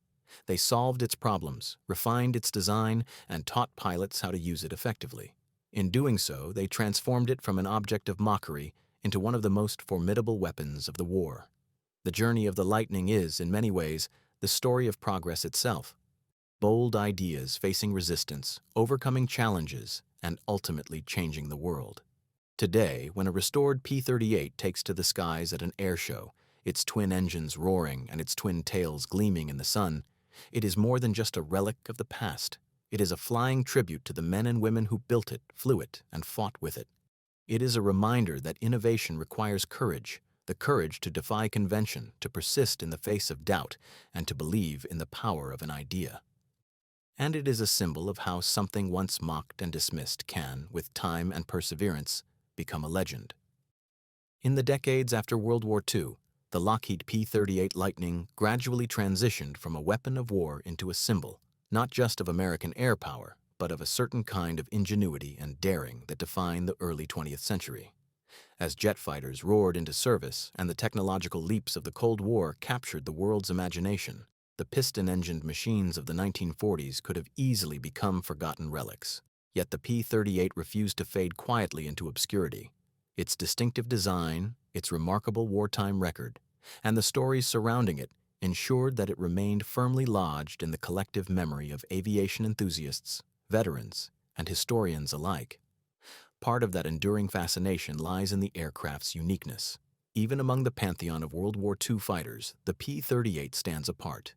They solved its problems, refined its design, and taught pilots how to use it effectively. In doing so, they transformed it from an object of mockery into one of the most formidable weapons of the war. The journey of the Lightning is, in many ways, the story of progress itself. Bold ideas facing resistance, overcoming challenges, and ultimately changing the world. Today, when a restored P-38 takes to the skies at an air show, its twin engines roaring and its twin tails gleaming in the sun, it is more than just a relic of the past. It is a flying tribute to the men and women who built it, flew it, and fought with it. It is a reminder that innovation requires courage, the courage to defy convention, to persist in the face of doubt, and to believe in the power of an idea. And it is a symbol of how something once mocked and dismissed can, with time and perseverance, become a legend. In the decades after World War II, the Lockheed P-38 Lightning gradually transitioned from a weapon of war into a symbol, not just of American air power, but of a certain kind of ingenuity and daring that defined the early 20th century. As jet fighters roared into service and the technological leaps of the Cold War captured the world's imagination, the piston-engined machines of the 1940s could have easily become forgotten relics. Yet the P-38 refused to fade quietly into obscurity. Its distinctive design, its remarkable wartime record, and the stories surrounding it ensured that it remained firmly lodged in the collective memory of aviation enthusiasts, veterans, and historians alike. Part of that enduring fascination lies in the aircraft's uniqueness. Even among the pantheon of World War II fighters, the P-38 stands apart.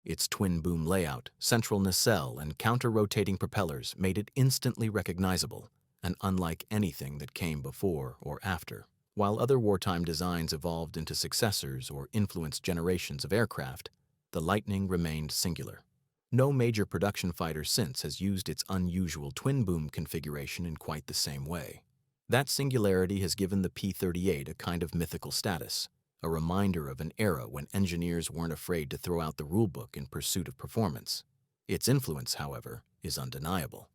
Its twin-boom layout, central nacelle, and counter-rotating propellers made it instantly recognizable, and unlike anything that came before or after. While other wartime designs evolved into successors or influenced generations of aircraft, the Lightning remained singular. No major production fighter since has used its unusual twin-boom configuration in quite the same way. That singularity has given the P-38 a kind of mythical status, a reminder of an era when engineers weren't afraid to throw out the rulebook in pursuit of performance. Its influence, however, is undeniable.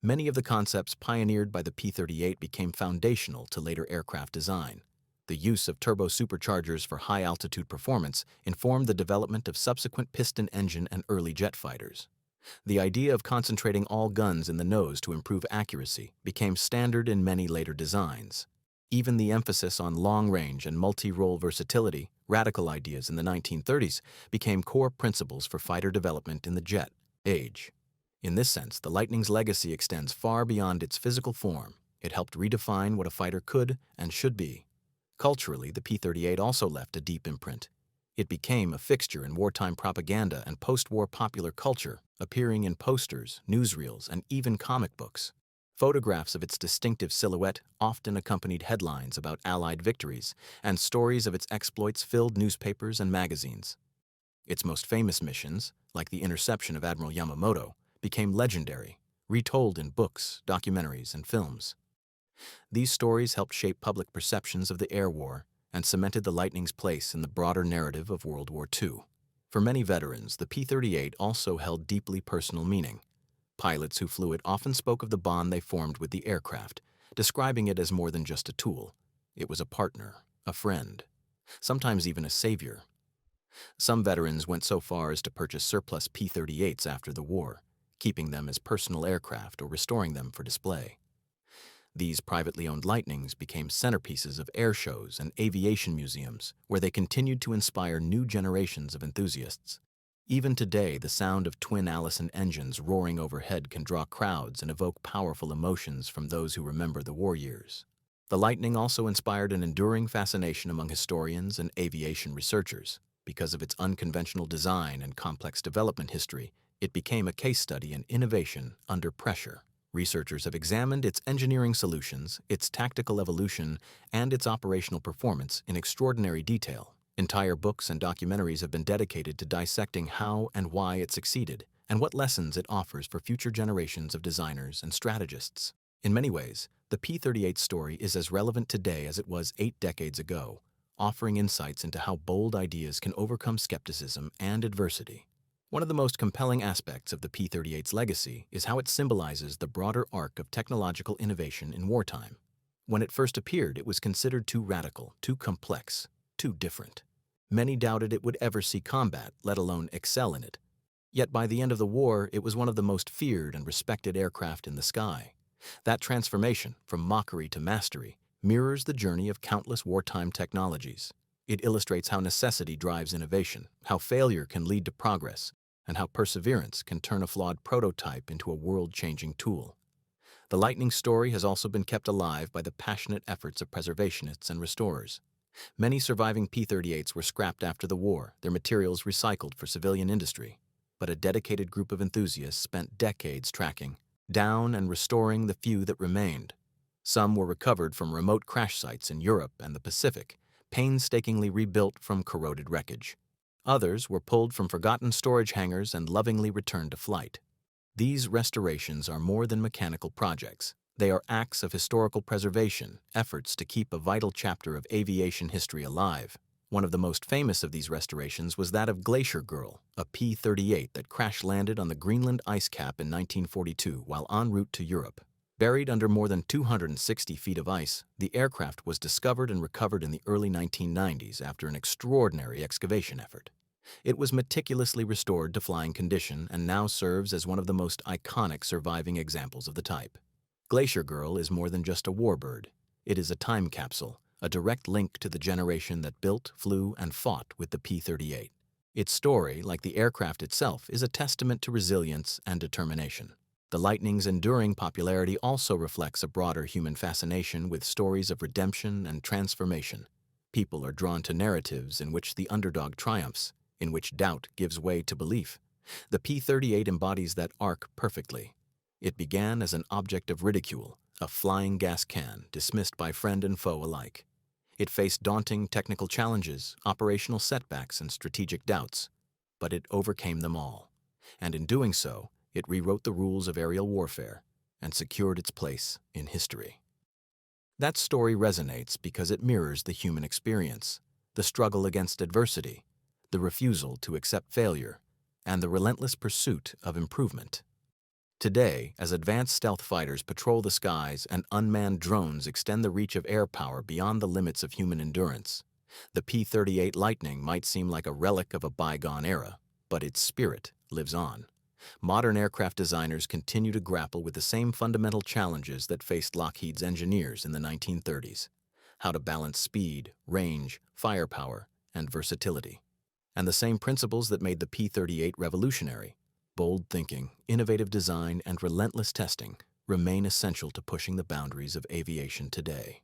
Many of the concepts pioneered by the P-38 became foundational to later aircraft design. The use of turbo-superchargers for high-altitude performance informed the development of subsequent piston engine and early jet fighters. The idea of concentrating all guns in the nose to improve accuracy became standard in many later designs. Even the emphasis on long-range and multi-role versatility, radical ideas in the 1930s, became core principles for fighter development in the jet age. In this sense, the Lightning's legacy extends far beyond its physical form. It helped redefine what a fighter could and should be. Culturally, the P-38 also left a deep imprint. It became a fixture in wartime propaganda and post-war popular culture, appearing in posters, newsreels, and even comic books. Photographs of its distinctive silhouette often accompanied headlines about Allied victories, and stories of its exploits filled newspapers and magazines. Its most famous missions, like the interception of Admiral Yamamoto, became legendary, retold in books, documentaries, and films. These stories helped shape public perceptions of the air war and cemented the Lightning's place in the broader narrative of World War II. For many veterans, the P-38 also held deeply personal meaning. Pilots who flew it often spoke of the bond they formed with the aircraft, describing it as more than just a tool. It was a partner, a friend, sometimes even a savior. Some veterans went so far as to purchase surplus P-38s after the war, keeping them as personal aircraft or restoring them for display. These privately owned Lightnings became centerpieces of air shows and aviation museums, where they continued to inspire new generations of enthusiasts. Even today, the sound of twin Allison engines roaring overhead can draw crowds and evoke powerful emotions from those who remember the war years. The Lightning also inspired an enduring fascination among historians and aviation researchers. Because of its unconventional design and complex development history, it became a case study in innovation under pressure. Researchers have examined its engineering solutions, its tactical evolution, and its operational performance in extraordinary detail. Entire books and documentaries have been dedicated to dissecting how and why it succeeded, and what lessons it offers for future generations of designers and strategists. In many ways, the P-38 story is as relevant today as it was 8 decades ago, offering insights into how bold ideas can overcome skepticism and adversity. One of the most compelling aspects of the P-38's legacy is how it symbolizes the broader arc of technological innovation in wartime. When it first appeared, it was considered too radical, too complex, too different. Many doubted it would ever see combat, let alone excel in it. Yet by the end of the war, it was one of the most feared and respected aircraft in the sky. That transformation, from mockery to mastery, mirrors the journey of countless wartime technologies. It illustrates how necessity drives innovation, how failure can lead to progress, and how perseverance can turn a flawed prototype into a world-changing tool. The Lightning story has also been kept alive by the passionate efforts of preservationists and restorers. Many surviving P-38s were scrapped after the war, their materials recycled for civilian industry. But a dedicated group of enthusiasts spent decades tracking down and restoring the few that remained. Some were recovered from remote crash sites in Europe and the Pacific, painstakingly rebuilt from corroded wreckage. Others were pulled from forgotten storage hangars and lovingly returned to flight. These restorations are more than mechanical projects. They are acts of historical preservation, efforts to keep a vital chapter of aviation history alive. One of the most famous of these restorations was that of Glacier Girl, a P-38 that crash-landed on the Greenland ice cap in 1942 while en route to Europe. Buried under more than 260 feet of ice, the aircraft was discovered and recovered in the early 1990s after an extraordinary excavation effort. It was meticulously restored to flying condition and now serves as one of the most iconic surviving examples of the type. Glacier Girl is more than just a warbird. It is a time capsule, a direct link to the generation that built, flew, and fought with the P-38. Its story, like the aircraft itself, is a testament to resilience and determination. The Lightning's enduring popularity also reflects a broader human fascination with stories of redemption and transformation. People are drawn to narratives in which the underdog triumphs, in which doubt gives way to belief. The P-38 embodies that arc perfectly. It began as an object of ridicule, a flying gas can dismissed by friend and foe alike. It faced daunting technical challenges, operational setbacks, and strategic doubts, but it overcame them all. And in doing so, it rewrote the rules of aerial warfare and secured its place in history. That story resonates because it mirrors the human experience, the struggle against adversity, the refusal to accept failure, and the relentless pursuit of improvement. Today, as advanced stealth fighters patrol the skies and unmanned drones extend the reach of air power beyond the limits of human endurance, the P-38 Lightning might seem like a relic of a bygone era, but its spirit lives on. Modern aircraft designers continue to grapple with the same fundamental challenges that faced Lockheed's engineers in the 1930s: how to balance speed, range, firepower, and versatility. And the same principles that made the P-38 revolutionary: bold thinking, innovative design, and relentless testing remain essential to pushing the boundaries of aviation today.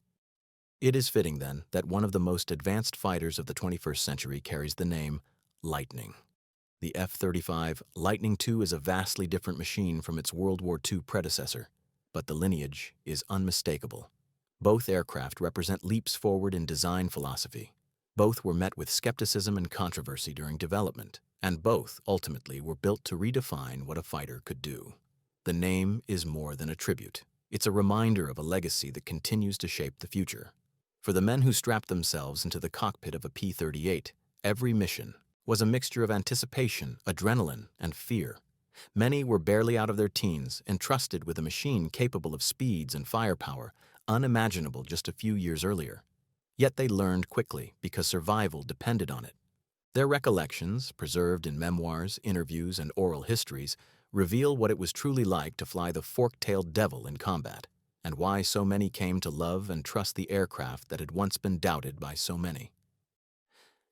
It is fitting, then, that one of the most advanced fighters of the 21st century carries the name Lightning. The F-35 Lightning II is a vastly different machine from its World War II predecessor, but the lineage is unmistakable. Both aircraft represent leaps forward in design philosophy. Both were met with skepticism and controversy during development, and both ultimately were built to redefine what a fighter could do. The name is more than a tribute. It's a reminder of a legacy that continues to shape the future. For the men who strapped themselves into the cockpit of a P-38, every mission was a mixture of anticipation, adrenaline, and fear. Many were barely out of their teens, entrusted with a machine capable of speeds and firepower unimaginable just a few years earlier. Yet they learned quickly because survival depended on it. Their recollections, preserved in memoirs, interviews, and oral histories, reveal what it was truly like to fly the fork-tailed devil in combat, and why so many came to love and trust the aircraft that had once been doubted by so many.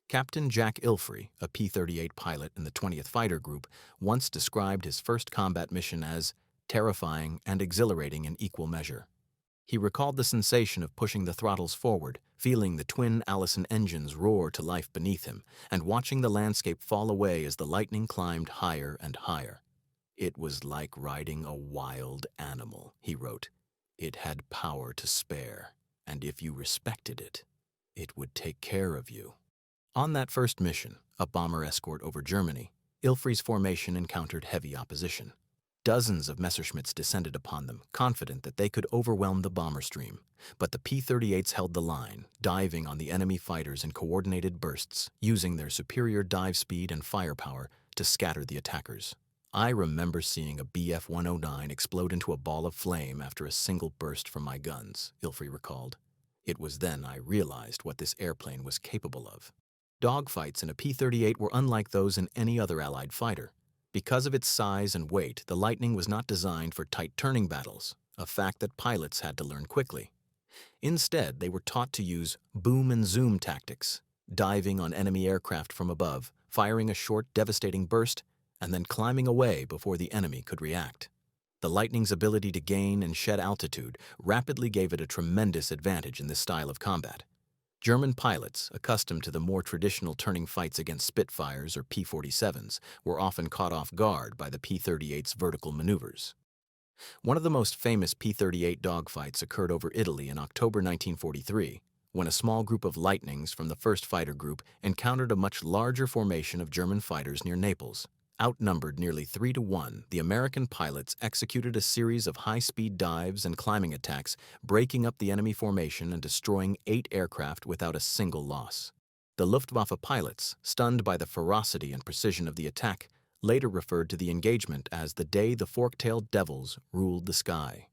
Captain Jack Ilfrey, a P-38 pilot in the 20th Fighter Group, once described his first combat mission as terrifying and exhilarating in equal measure. He recalled the sensation of pushing the throttles forward, feeling the twin Allison engines roar to life beneath him, and watching the landscape fall away as the Lightning climbed higher and higher. "It was like riding a wild animal," he wrote. "It had power to spare, and if you respected it, it would take care of you." On that first mission, a bomber escort over Germany, Ilfrey's formation encountered heavy opposition. Dozens of Messerschmitts descended upon them, confident that they could overwhelm the bomber stream. But the P-38s held the line, diving on the enemy fighters in coordinated bursts, using their superior dive speed and firepower to scatter the attackers. I remember seeing a Bf-109 explode into a ball of flame after a single burst from my guns, Ilfrey recalled. It was then I realized what this airplane was capable of. Dogfights in a P-38 were unlike those in any other Allied fighter. Because of its size and weight, the Lightning was not designed for tight turning battles, a fact that pilots had to learn quickly. Instead, they were taught to use boom and zoom tactics, diving on enemy aircraft from above, firing a short, devastating burst, and then climbing away before the enemy could react. The Lightning's ability to gain and shed altitude rapidly gave it a tremendous advantage in this style of combat. German pilots, accustomed to the more traditional turning fights against Spitfires or P-47s, were often caught off guard by the P-38's vertical maneuvers. One of the most famous P-38 dogfights occurred over Italy in October 1943, when a small group of Lightnings from the 1st Fighter Group encountered a much larger formation of German fighters near Naples. Outnumbered nearly 3-1, the American pilots executed a series of high-speed dives and climbing attacks, breaking up the enemy formation and destroying 8 aircraft without a single loss. The Luftwaffe pilots, stunned by the ferocity and precision of the attack, later referred to the engagement as the day the fork-tailed devils ruled the sky.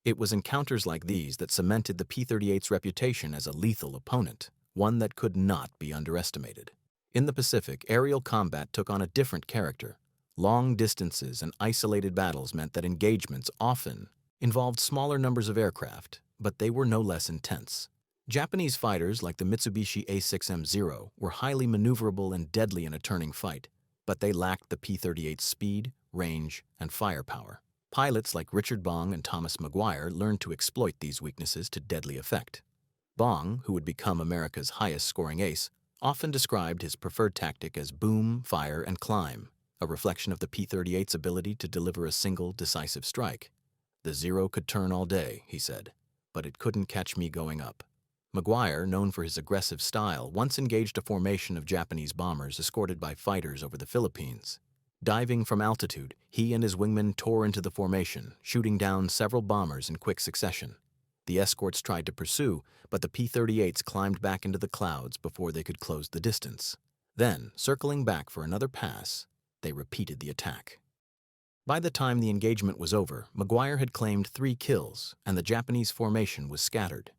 It was encounters like these that cemented the P-38's reputation as a lethal opponent, one that could not be underestimated. In the Pacific, aerial combat took on a different character. Long distances and isolated battles meant that engagements often involved smaller numbers of aircraft, but they were no less intense. Japanese fighters like the Mitsubishi A6M0 were highly maneuverable and deadly in a turning fight, but they lacked the P-38's speed, range, and firepower. Pilots like Richard Bong and Thomas Maguire learned to exploit these weaknesses to deadly effect. Bong, who would become America's highest-scoring ace, often described his preferred tactic as boom, fire, and climb, a reflection of the P-38's ability to deliver a single, decisive strike. "The Zero could turn all day," he said, "but it couldn't catch me going up." Maguire, known for his aggressive style, once engaged a formation of Japanese bombers escorted by fighters over the Philippines. Diving from altitude, he and his wingmen tore into the formation, shooting down several bombers in quick succession. The escorts tried to pursue, but the P-38s climbed back into the clouds before they could close the distance. Then, circling back for another pass, They repeated the attack. By the time the engagement was over, Maguire had claimed 3 kills, and the Japanese formation was scattered.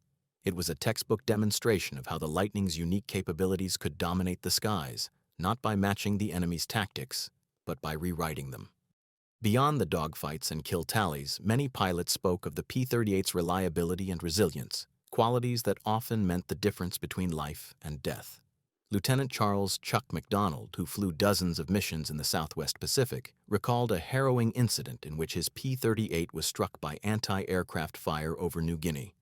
It was a textbook demonstration of how the Lightning's unique capabilities could dominate the skies, not by matching the enemy's tactics, but by rewriting them. Beyond the dogfights and kill tallies, many pilots spoke of the P-38's reliability and resilience, qualities that often meant the difference between life and death. Lieutenant Charles Chuck McDonald, who flew dozens of missions in the Southwest Pacific, recalled a harrowing incident in which his P-38 was struck by anti-aircraft fire over New Guinea.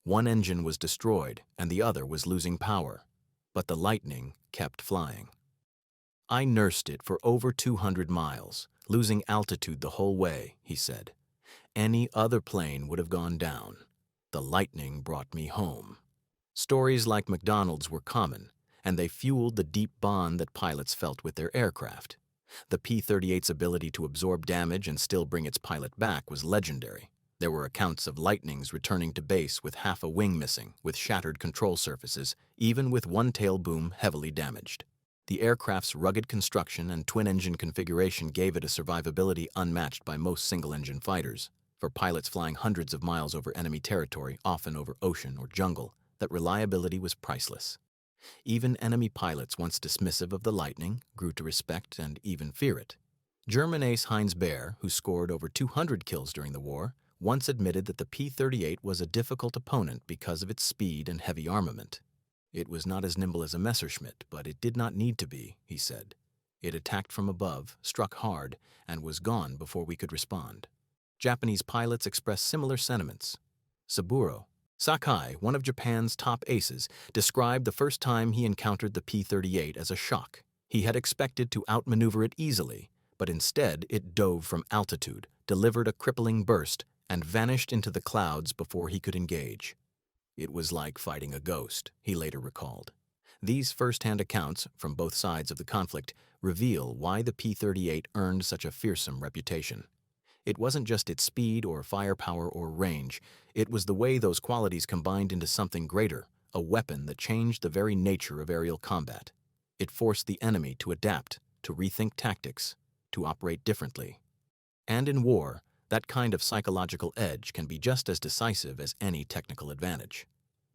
One engine was destroyed and the other was losing power, but the Lightning kept flying. "I nursed it for over 200 miles, losing altitude the whole way," he said. "Any other plane would have gone down. The Lightning brought me home." Stories like McDonald's were common, and they fueled the deep bond that pilots felt with their aircraft. The P-38's ability to absorb damage and still bring its pilot back was legendary. There were accounts of Lightnings returning to base with half a wing missing, with shattered control surfaces, even with one tail boom heavily damaged. The aircraft's rugged construction and twin-engine configuration gave it a survivability unmatched by most single-engine fighters. For pilots flying hundreds of miles over enemy territory, often over ocean or jungle, that reliability was priceless. Even enemy pilots, once dismissive of the Lightning, grew to respect and even fear it. German ace Heinz Baer, who scored over 200 kills during the war, once admitted that the P-38 was a difficult opponent because of its speed and heavy armament. "It was not as nimble as a Messerschmitt, but it did not need to be," he said. "It attacked from above, struck hard, and was gone before we could respond." Japanese pilots expressed similar sentiments. Saburo Sakai, one of Japan's top aces, described the first time he encountered the P-38 as a shock. He had expected to outmaneuver it easily, but instead it dove from altitude, delivered a crippling burst, and vanished into the clouds before he could engage. "It was like fighting a ghost," he later recalled. These first-hand accounts, from both sides of the conflict, reveal why the P-38 earned such a fearsome reputation. It wasn't just its speed or firepower or range, it was the way those qualities combined into something greater, a weapon that changed the very nature of aerial combat. It forced the enemy to adapt, to rethink tactics, to operate differently. And in war, that kind of psychological edge can be just as decisive as any technical advantage.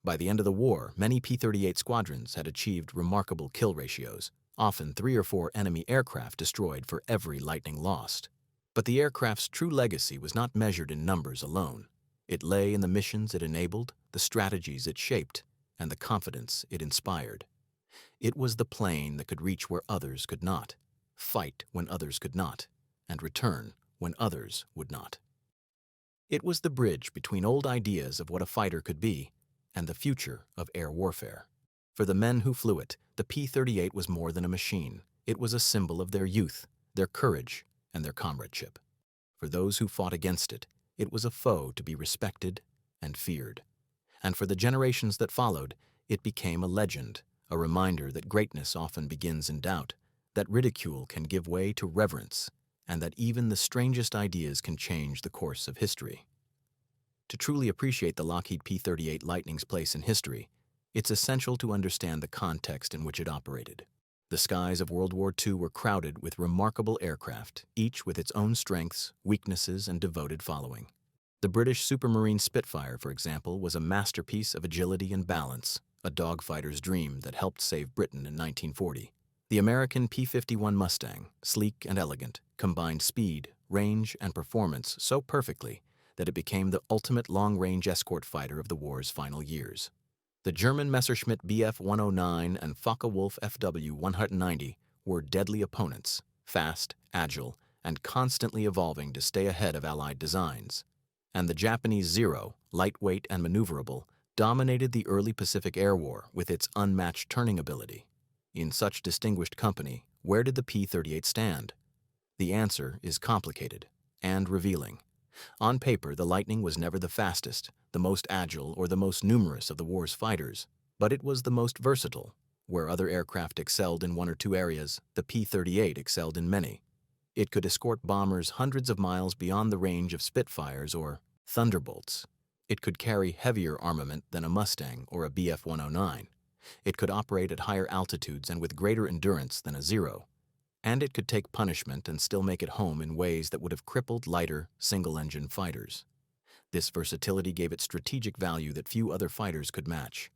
By the end of the war, many P-38 squadrons had achieved remarkable kill ratios, often 3 or 4 enemy aircraft destroyed for every Lightning lost. But the aircraft's true legacy was not measured in numbers alone. It lay in the missions it enabled, the strategies it shaped, and the confidence it inspired. It was the plane that could reach where others could not, fight when others could not, and return when others would not. It was the bridge between old ideas of what a fighter could be and the future of air warfare. For the men who flew it, the P-38 was more than a machine. It was a symbol of their youth, their courage, and their comradeship. For those who fought against it, it was a foe to be respected and feared. And for the generations that followed, it became a legend, a reminder that greatness often begins in doubt, that ridicule can give way to reverence, and that even the strangest ideas can change the course of history. To truly appreciate the Lockheed P-38 Lightning's place in history, it's essential to understand the context in which it operated. The skies of World War II were crowded with remarkable aircraft, each with its own strengths, weaknesses, and devoted following. The British Supermarine Spitfire, for example, was a masterpiece of agility and balance, a dogfighter's dream that helped save Britain in 1940. The American P-51 Mustang, sleek and elegant, combined speed, range, and performance so perfectly that it became the ultimate long-range escort fighter of the war's final years. The German Messerschmitt Bf 109 and Focke-Wulf FW 190 were deadly opponents, fast, agile, and constantly evolving to stay ahead of Allied designs. And the Japanese Zero, lightweight and maneuverable, dominated the early Pacific Air War with its unmatched turning ability. In such distinguished company, where did the P-38 stand? The answer is complicated and revealing. On paper, the Lightning was never the fastest, the most agile, or the most numerous of the war's fighters, but it was the most versatile. Where other aircraft excelled in one or two areas, the P-38 excelled in many. It could escort bombers hundreds of miles beyond the range of Spitfires or Thunderbolts. It could carry heavier armament than a Mustang or a Bf 109. It could operate at higher altitudes and with greater endurance than a Zero. And it could take punishment and still make it home in ways that would have crippled lighter, single-engine fighters. This versatility gave it strategic value that few other fighters could match.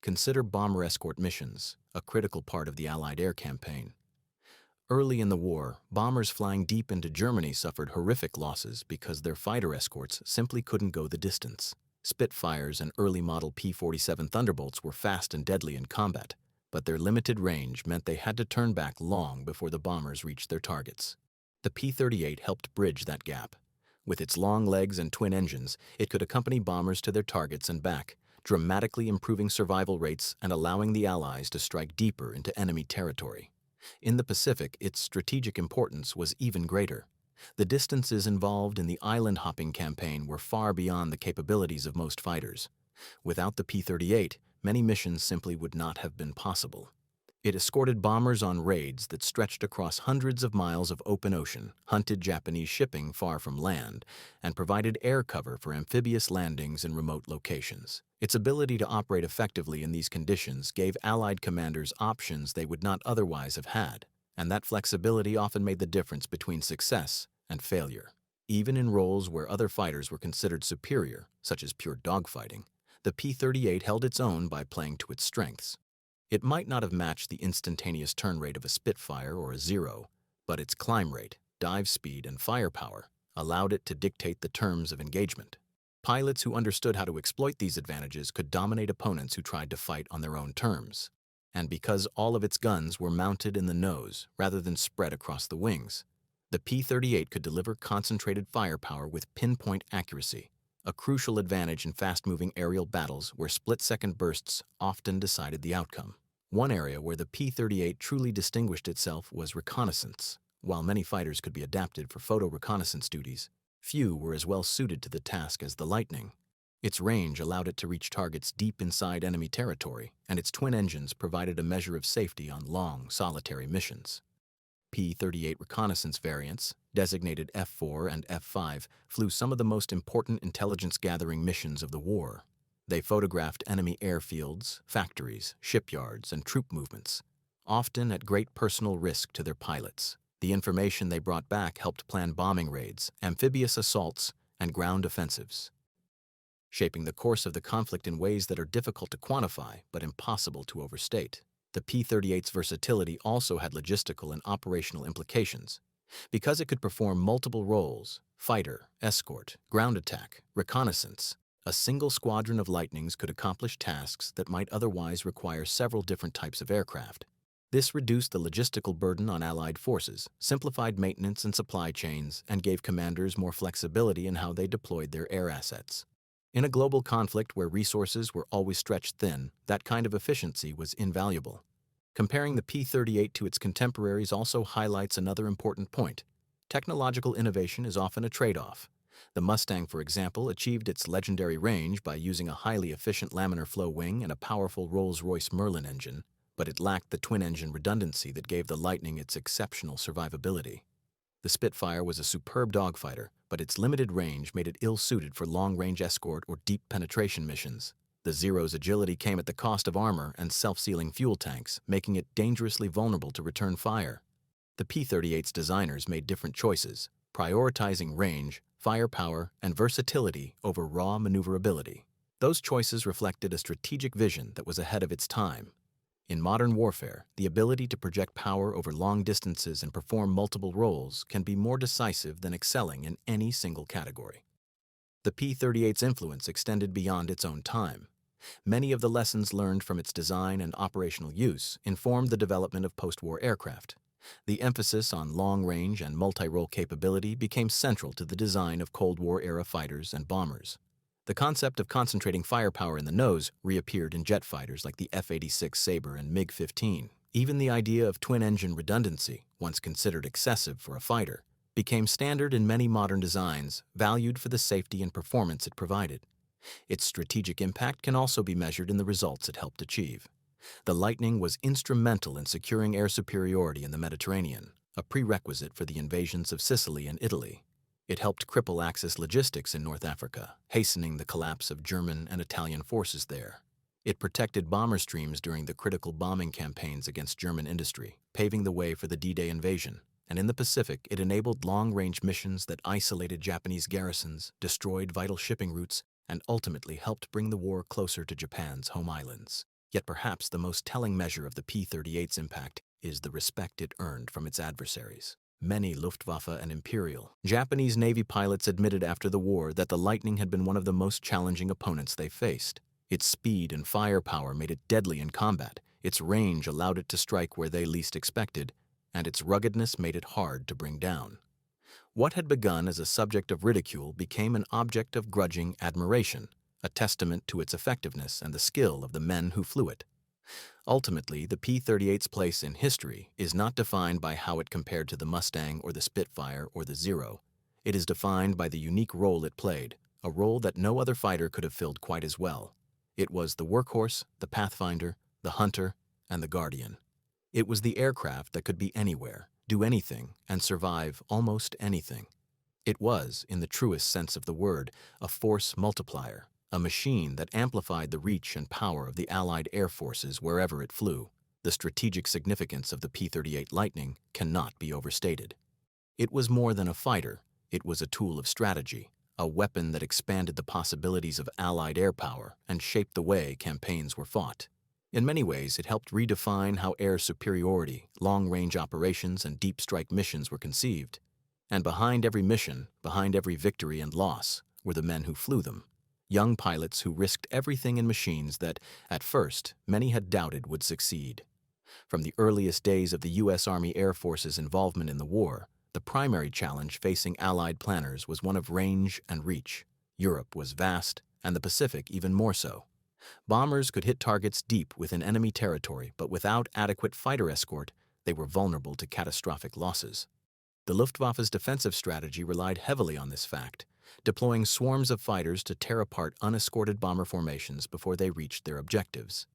Consider bomber escort missions, a critical part of the Allied air campaign. Early in the war, bombers flying deep into Germany suffered horrific losses because their fighter escorts simply couldn't go the distance. Spitfires and early-model P-47 Thunderbolts were fast and deadly in combat, but their limited range meant they had to turn back long before the bombers reached their targets. The P-38 helped bridge that gap. With its long legs and twin engines, it could accompany bombers to their targets and back, dramatically improving survival rates and allowing the Allies to strike deeper into enemy territory. In the Pacific, its strategic importance was even greater. The distances involved in the island-hopping campaign were far beyond the capabilities of most fighters. Without the P-38, many missions simply would not have been possible. It escorted bombers on raids that stretched across hundreds of miles of open ocean, hunted Japanese shipping far from land, and provided air cover for amphibious landings in remote locations. Its ability to operate effectively in these conditions gave Allied commanders options they would not otherwise have had, and that flexibility often made the difference between success and failure. Even in roles where other fighters were considered superior, such as pure dogfighting, the P-38 held its own by playing to its strengths. It might not have matched the instantaneous turn rate of a Spitfire or a Zero, but its climb rate, dive speed, and firepower allowed it to dictate the terms of engagement. Pilots who understood how to exploit these advantages could dominate opponents who tried to fight on their own terms. And because all of its guns were mounted in the nose rather than spread across the wings, the P-38 could deliver concentrated firepower with pinpoint accuracy, a crucial advantage in fast-moving aerial battles where split-second bursts often decided the outcome. One area where the P-38 truly distinguished itself was reconnaissance. While many fighters could be adapted for photo reconnaissance duties, few were as well suited to the task as the Lightning. Its range allowed it to reach targets deep inside enemy territory, and its twin engines provided a measure of safety on long, solitary missions. P-38 reconnaissance variants, designated F-4 and F-5, flew some of the most important intelligence-gathering missions of the war. They photographed enemy airfields, factories, shipyards, and troop movements, often at great personal risk to their pilots. The information they brought back helped plan bombing raids, amphibious assaults, and ground offensives, shaping the course of the conflict in ways that are difficult to quantify but impossible to overstate. The P-38's versatility also had logistical and operational implications. Because it could perform multiple roles, fighter, escort, ground attack, reconnaissance, a single squadron of Lightnings could accomplish tasks that might otherwise require several different types of aircraft. This reduced the logistical burden on Allied forces, simplified maintenance and supply chains, and gave commanders more flexibility in how they deployed their air assets. In a global conflict where resources were always stretched thin, that kind of efficiency was invaluable. Comparing the P-38 to its contemporaries also highlights another important point. Technological innovation is often a trade-off. The Mustang, for example, achieved its legendary range by using a highly efficient laminar flow wing and a powerful Rolls-Royce Merlin engine, but it lacked the twin-engine redundancy that gave the Lightning its exceptional survivability. The Spitfire was a superb dogfighter, but its limited range made it ill-suited for long-range escort or deep penetration missions. The Zero's agility came at the cost of armor and self-sealing fuel tanks, making it dangerously vulnerable to return fire. The P-38's designers made different choices, prioritizing range, firepower, and versatility over raw maneuverability. Those choices reflected a strategic vision that was ahead of its time. In modern warfare, the ability to project power over long distances and perform multiple roles can be more decisive than excelling in any single category. The P-38's influence extended beyond its own time. Many of the lessons learned from its design and operational use informed the development of post-war aircraft. The emphasis on long-range and multi-role capability became central to the design of Cold War-era fighters and bombers. The concept of concentrating firepower in the nose reappeared in jet fighters like the F-86 Sabre and MiG-15. Even the idea of twin-engine redundancy, once considered excessive for a fighter, became standard in many modern designs, valued for the safety and performance it provided. Its strategic impact can also be measured in the results it helped achieve. The Lightning was instrumental in securing air superiority in the Mediterranean, a prerequisite for the invasions of Sicily and Italy. It helped cripple Axis logistics in North Africa, hastening the collapse of German and Italian forces there. It protected bomber streams during the critical bombing campaigns against German industry, paving the way for the D-Day invasion. And in the Pacific, it enabled long-range missions that isolated Japanese garrisons, destroyed vital shipping routes, and ultimately helped bring the war closer to Japan's home islands. Yet perhaps the most telling measure of the P-38's impact is the respect it earned from its adversaries. Many Luftwaffe and Imperial Japanese Navy pilots admitted after the war that the Lightning had been one of the most challenging opponents they faced. Its speed and firepower made it deadly in combat, its range allowed it to strike where they least expected, and its ruggedness made it hard to bring down. What had begun as a subject of ridicule became an object of grudging admiration, a testament to its effectiveness and the skill of the men who flew it. Ultimately, the P-38's place in history is not defined by how it compared to the Mustang or the Spitfire or the Zero. It is defined by the unique role it played, a role that no other fighter could have filled quite as well. It was the workhorse, the pathfinder, the hunter, and the guardian. It was the aircraft that could be anywhere, do anything, and survive almost anything. It was, in the truest sense of the word, a force multiplier, a machine that amplified the reach and power of the Allied air forces wherever it flew. The strategic significance of the P-38 Lightning cannot be overstated. It was more than a fighter, it was a tool of strategy, a weapon that expanded the possibilities of Allied air power and shaped the way campaigns were fought. In many ways, it helped redefine how air superiority, long-range operations, and deep strike missions were conceived. And behind every mission, behind every victory and loss, were the men who flew them. Young pilots who risked everything in machines that, at first, many had doubted would succeed. From the earliest days of the U.S. Army Air Force's involvement in the war, the primary challenge facing Allied planners was one of range and reach. Europe was vast, and the Pacific even more so. Bombers could hit targets deep within enemy territory, but without adequate fighter escort, they were vulnerable to catastrophic losses. The Luftwaffe's defensive strategy relied heavily on this fact, deploying swarms of fighters to tear apart unescorted bomber formations before they reached their objectives.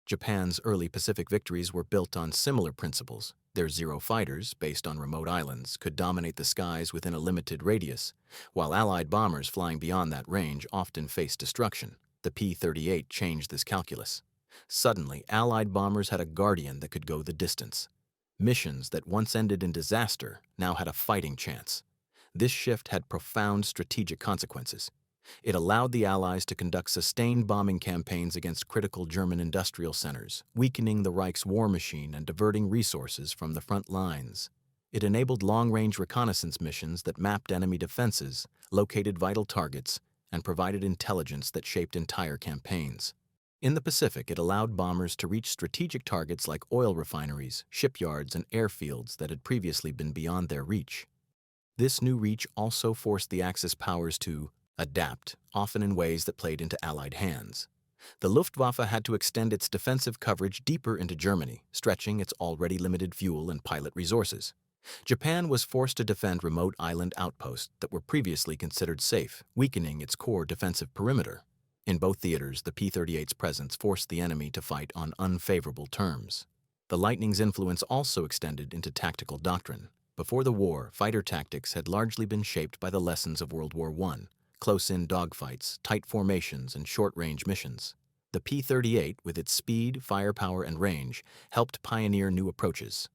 Japan's early Pacific victories were built on similar principles. Their Zero fighters, based on remote islands, could dominate the skies within a limited radius, while Allied bombers flying beyond that range often faced destruction. The P-38 changed this calculus. Suddenly, Allied bombers had a guardian that could go the distance. Missions that once ended in disaster now had a fighting chance. This shift had profound strategic consequences. It allowed the Allies to conduct sustained bombing campaigns against critical German industrial centers, weakening the Reich's war machine and diverting resources from the front lines. It enabled long-range reconnaissance missions that mapped enemy defenses, located vital targets, and provided intelligence that shaped entire campaigns. In the Pacific, it allowed bombers to reach strategic targets like oil refineries, shipyards, and airfields that had previously been beyond their reach. This new reach also forced the Axis powers to adapt, often in ways that played into Allied hands. The Luftwaffe had to extend its defensive coverage deeper into Germany, stretching its already limited fuel and pilot resources. Japan was forced to defend remote island outposts that were previously considered safe, weakening its core defensive perimeter. In both theaters, the P-38's presence forced the enemy to fight on unfavorable terms. The Lightning's influence also extended into tactical doctrine. Before the war, fighter tactics had largely been shaped by the lessons of World War I. Close-in dogfights, tight formations, and short-range missions. The P-38, with its speed, firepower, and range, helped pioneer new approaches.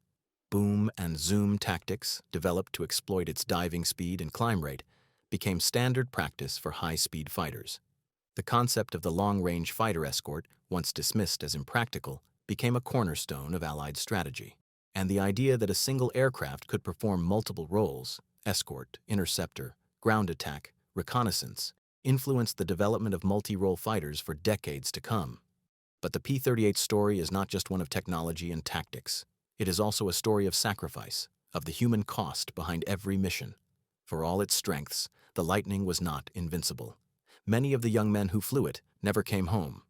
Boom and zoom tactics, developed to exploit its diving speed and climb rate, became standard practice for high-speed fighters. The concept of the long-range fighter escort, once dismissed as impractical, became a cornerstone of Allied strategy. And the idea that a single aircraft could perform multiple roles, escort, interceptor, ground attack, reconnaissance, influenced the development of multi-role fighters for decades to come. But the P-38's story is not just one of technology and tactics. It is also a story of sacrifice, of the human cost behind every mission. For all its strengths, the Lightning was not invincible. Many of the young men who flew it never came home.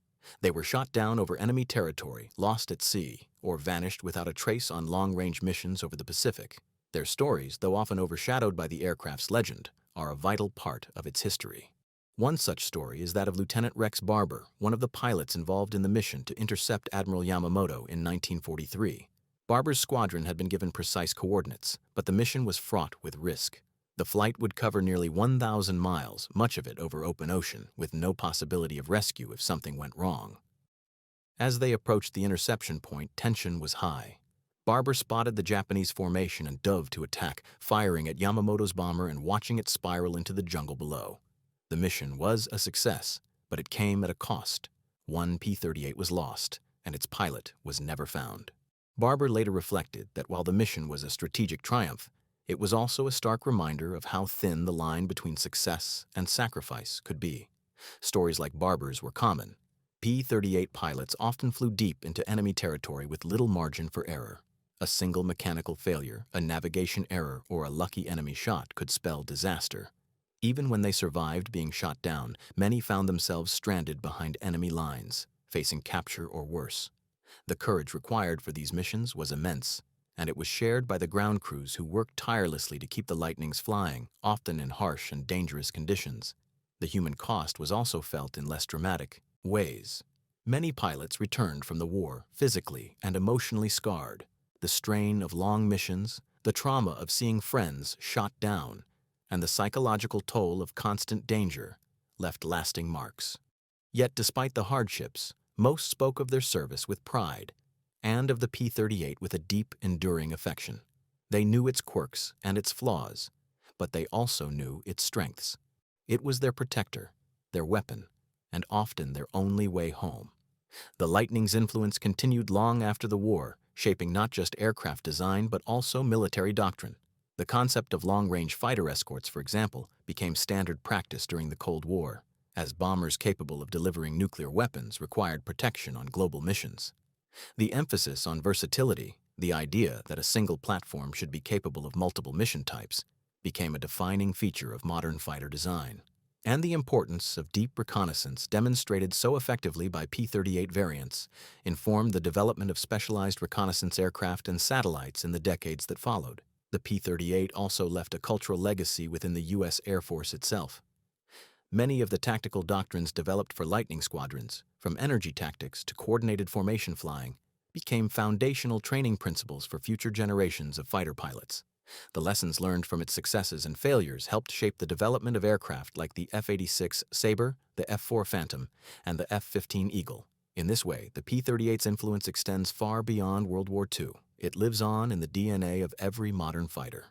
They were shot down over enemy territory, lost at sea, or vanished without a trace on long-range missions over the Pacific. Their stories, though often overshadowed by the aircraft's legend, are a vital part of its history. One such story is that of Lieutenant Rex Barber, one of the pilots involved in the mission to intercept Admiral Yamamoto in 1943. Barber's squadron had been given precise coordinates, but the mission was fraught with risk. The flight would cover nearly 1,000 miles, much of it over open ocean, with no possibility of rescue if something went wrong. As they approached the interception point, tension was high. Barber spotted the Japanese formation and dove to attack, firing at Yamamoto's bomber and watching it spiral into the jungle below. The mission was a success, but it came at a cost. One P-38 was lost, and its pilot was never found. Barber later reflected that while the mission was a strategic triumph, it was also a stark reminder of how thin the line between success and sacrifice could be. Stories like Barber's were common. P-38 pilots often flew deep into enemy territory with little margin for error. A single mechanical failure, a navigation error, or a lucky enemy shot could spell disaster. Even when they survived being shot down, many found themselves stranded behind enemy lines, facing capture or worse. The courage required for these missions was immense, and it was shared by the ground crews who worked tirelessly to keep the Lightnings flying, often in harsh and dangerous conditions. The human cost was also felt in less dramatic ways. Many pilots returned from the war physically and emotionally scarred. The strain of long missions, the trauma of seeing friends shot down, and the psychological toll of constant danger left lasting marks. Yet despite the hardships, most spoke of their service with pride, and of the P-38 with a deep, enduring affection. They knew its quirks and its flaws, but they also knew its strengths. It was their protector, their weapon, and often their only way home. The Lightning's influence continued long after the war, shaping not just aircraft design but also military doctrine. The concept of long-range fighter escorts, for example, became standard practice during the Cold War, as bombers capable of delivering nuclear weapons required protection on global missions. The emphasis on versatility, the idea that a single platform should be capable of multiple mission types, became a defining feature of modern fighter design. And the importance of deep reconnaissance, demonstrated so effectively by P-38 variants, informed the development of specialized reconnaissance aircraft and satellites in the decades that followed. The P-38 also left a cultural legacy within the U.S. Air Force itself. Many of the tactical doctrines developed for Lightning squadrons, from energy tactics to coordinated formation flying, became foundational training principles for future generations of fighter pilots. The lessons learned from its successes and failures helped shape the development of aircraft like the F-86 Sabre, the F-4 Phantom, and the F-15 Eagle. In this way, the P-38's influence extends far beyond World War II. It lives on in the DNA of every modern fighter.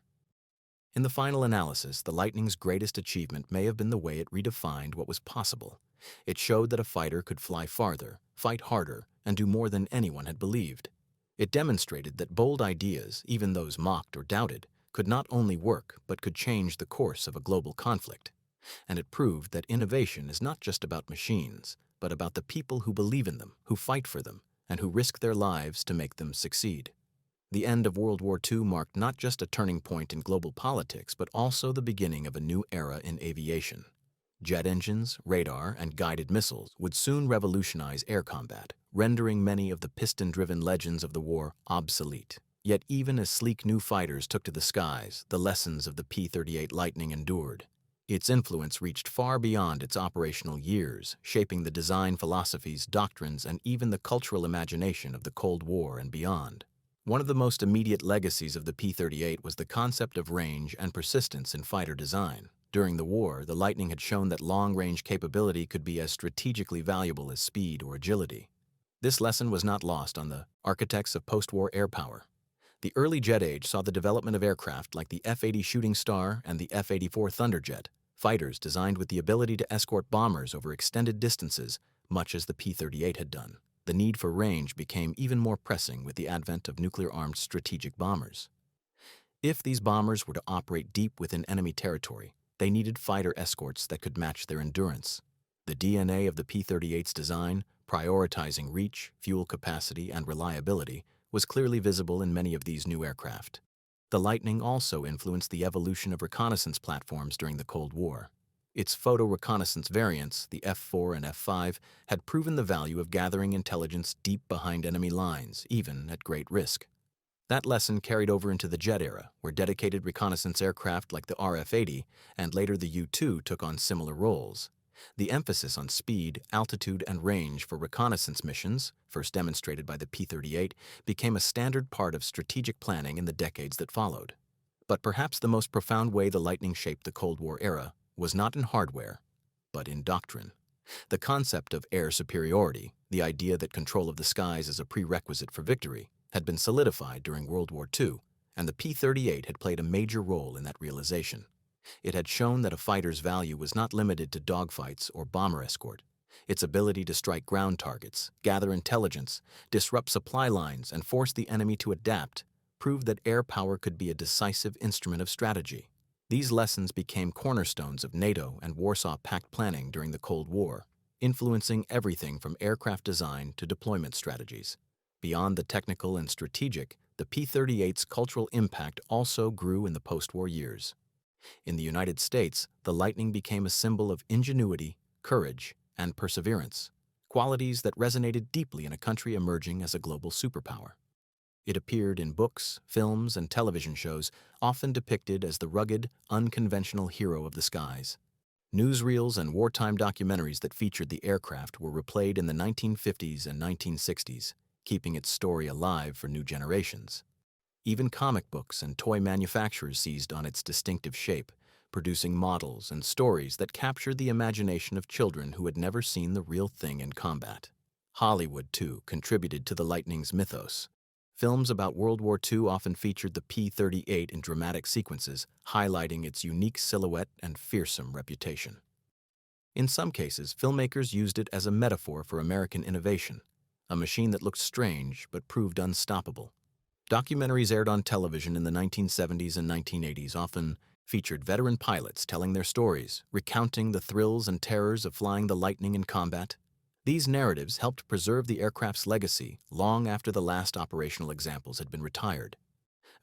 In the final analysis, the Lightning's greatest achievement may have been the way it redefined what was possible. It showed that a fighter could fly farther, fight harder, and do more than anyone had believed. It demonstrated that bold ideas, even those mocked or doubted, could not only work but could change the course of a global conflict. And it proved that innovation is not just about machines, but about the people who believe in them, who fight for them, and who risk their lives to make them succeed. The end of World War II marked not just a turning point in global politics, but also the beginning of a new era in aviation. Jet engines, radar, and guided missiles would soon revolutionize air combat, rendering many of the piston-driven legends of the war obsolete. Yet even as sleek new fighters took to the skies, the lessons of the P-38 Lightning endured. Its influence reached far beyond its operational years, shaping the design philosophies, doctrines, and even the cultural imagination of the Cold War and beyond. One of the most immediate legacies of the P-38 was the concept of range and persistence in fighter design. During the war, the Lightning had shown that long-range capability could be as strategically valuable as speed or agility. This lesson was not lost on the architects of post-war air power. The early jet age saw the development of aircraft like the F-80 Shooting Star and the F-84 Thunderjet, fighters designed with the ability to escort bombers over extended distances, much as the P-38 had done. The need for range became even more pressing with the advent of nuclear-armed strategic bombers. If these bombers were to operate deep within enemy territory, they needed fighter escorts that could match their endurance. The DNA of the P-38's design, prioritizing reach, fuel capacity, and reliability, was clearly visible in many of these new aircraft. The Lightning also influenced the evolution of reconnaissance platforms during the Cold War. Its photo reconnaissance variants, the F-4 and F-5, had proven the value of gathering intelligence deep behind enemy lines, even at great risk. That lesson carried over into the jet era, where dedicated reconnaissance aircraft like the RF-80 and later the U-2 took on similar roles. The emphasis on speed, altitude, and range for reconnaissance missions, first demonstrated by the P-38, became a standard part of strategic planning in the decades that followed. But perhaps the most profound way the Lightning shaped the Cold War era was not in hardware, but in doctrine. The concept of air superiority, the idea that control of the skies is a prerequisite for victory, had been solidified during World War II, and the P-38 had played a major role in that realization. It had shown that a fighter's value was not limited to dogfights or bomber escort. Its ability to strike ground targets, gather intelligence, disrupt supply lines, and force the enemy to adapt proved that air power could be a decisive instrument of strategy. These lessons became cornerstones of NATO and Warsaw Pact planning during the Cold War, influencing everything from aircraft design to deployment strategies. Beyond the technical and strategic, the P-38's cultural impact also grew in the post-war years. In the United States, the Lightning became a symbol of ingenuity, courage, and perseverance, qualities that resonated deeply in a country emerging as a global superpower. It appeared in books, films, and television shows, often depicted as the rugged, unconventional hero of the skies. Newsreels and wartime documentaries that featured the aircraft were replayed in the 1950s and 1960s, keeping its story alive for new generations. Even comic books and toy manufacturers seized on its distinctive shape, producing models and stories that captured the imagination of children who had never seen the real thing in combat. Hollywood, too, contributed to the Lightning's mythos. Films about World War II often featured the P-38 in dramatic sequences, highlighting its unique silhouette and fearsome reputation. In some cases, filmmakers used it as a metaphor for American innovation, a machine that looked strange but proved unstoppable. Documentaries aired on television in the 1970s and 1980s often featured veteran pilots telling their stories, recounting the thrills and terrors of flying the Lightning in combat. These narratives helped preserve the aircraft's legacy long after the last operational examples had been retired.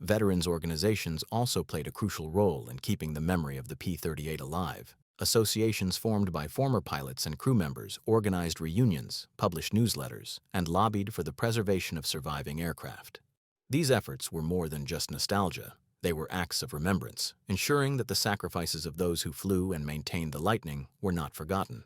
Veterans organizations also played a crucial role in keeping the memory of the P-38 alive. Associations formed by former pilots and crew members organized reunions, published newsletters, and lobbied for the preservation of surviving aircraft. These efforts were more than just nostalgia. They were acts of remembrance, ensuring that the sacrifices of those who flew and maintained the Lightning were not forgotten.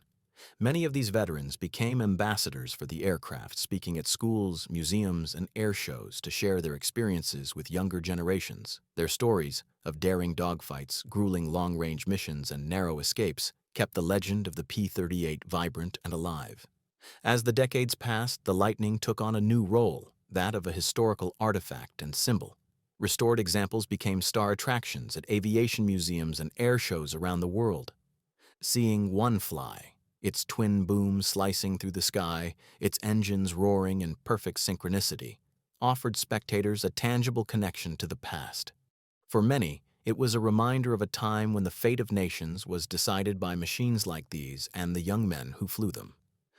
Many of these veterans became ambassadors for the aircraft, speaking at schools, museums, and air shows to share their experiences with younger generations. Their stories of daring dogfights, grueling long-range missions, and narrow escapes kept the legend of the P-38 vibrant and alive. As the decades passed, the Lightning took on a new role, that of a historical artifact and symbol. Restored examples became star attractions at aviation museums and air shows around the world. Seeing one fly, its twin boom slicing through the sky, its engines roaring in perfect synchronicity, offered spectators a tangible connection to the past. For many, it was a reminder of a time when the fate of nations was decided by machines like these and the young men who flew them.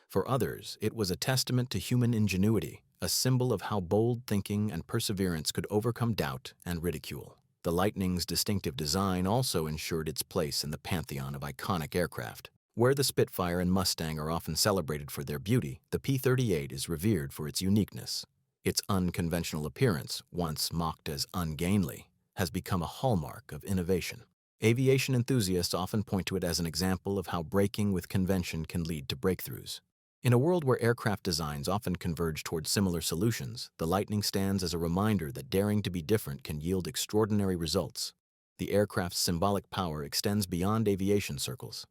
For others, it was a testament to human ingenuity, a symbol of how bold thinking and perseverance could overcome doubt and ridicule. The Lightning's distinctive design also ensured its place in the pantheon of iconic aircraft. Where the Spitfire and Mustang are often celebrated for their beauty, the P-38 is revered for its uniqueness. Its unconventional appearance, once mocked as ungainly, has become a hallmark of innovation. Aviation enthusiasts often point to it as an example of how breaking with convention can lead to breakthroughs. In a world where aircraft designs often converge towards similar solutions, the Lightning stands as a reminder that daring to be different can yield extraordinary results. The aircraft's symbolic power extends beyond aviation circles.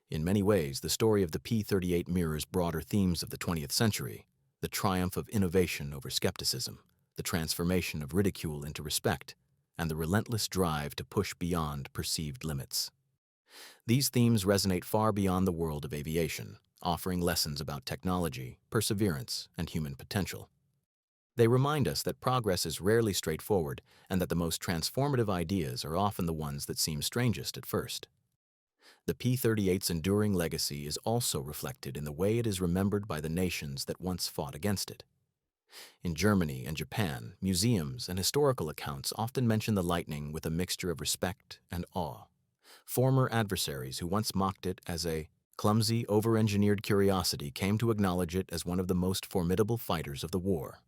In many ways, the story of the P-38 mirrors broader themes of the 20th century: the triumph of innovation over skepticism, the transformation of ridicule into respect, and the relentless drive to push beyond perceived limits. These themes resonate far beyond the world of aviation, offering lessons about technology, perseverance, and human potential. They remind us that progress is rarely straightforward and that the most transformative ideas are often the ones that seem strangest at first. The P-38's enduring legacy is also reflected in the way it is remembered by the nations that once fought against it. In Germany and Japan, museums and historical accounts often mention the Lightning with a mixture of respect and awe. Former adversaries who once mocked it as a clumsy, over-engineered curiosity came to acknowledge it as one of the most formidable fighters of the war.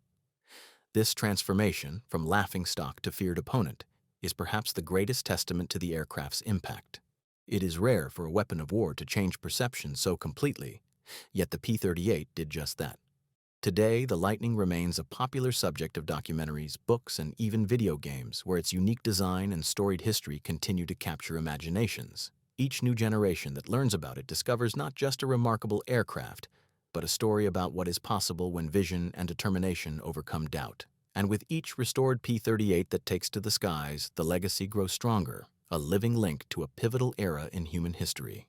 This transformation, from laughingstock to feared opponent, is perhaps the greatest testament to the aircraft's impact. It is rare for a weapon of war to change perception so completely, yet the P-38 did just that. Today, the Lightning remains a popular subject of documentaries, books, and even video games, where its unique design and storied history continue to capture imaginations. Each new generation that learns about it discovers not just a remarkable aircraft, but a story about what is possible when vision and determination overcome doubt. And with each restored P-38 that takes to the skies, the legacy grows stronger, a living link to a pivotal era in human history.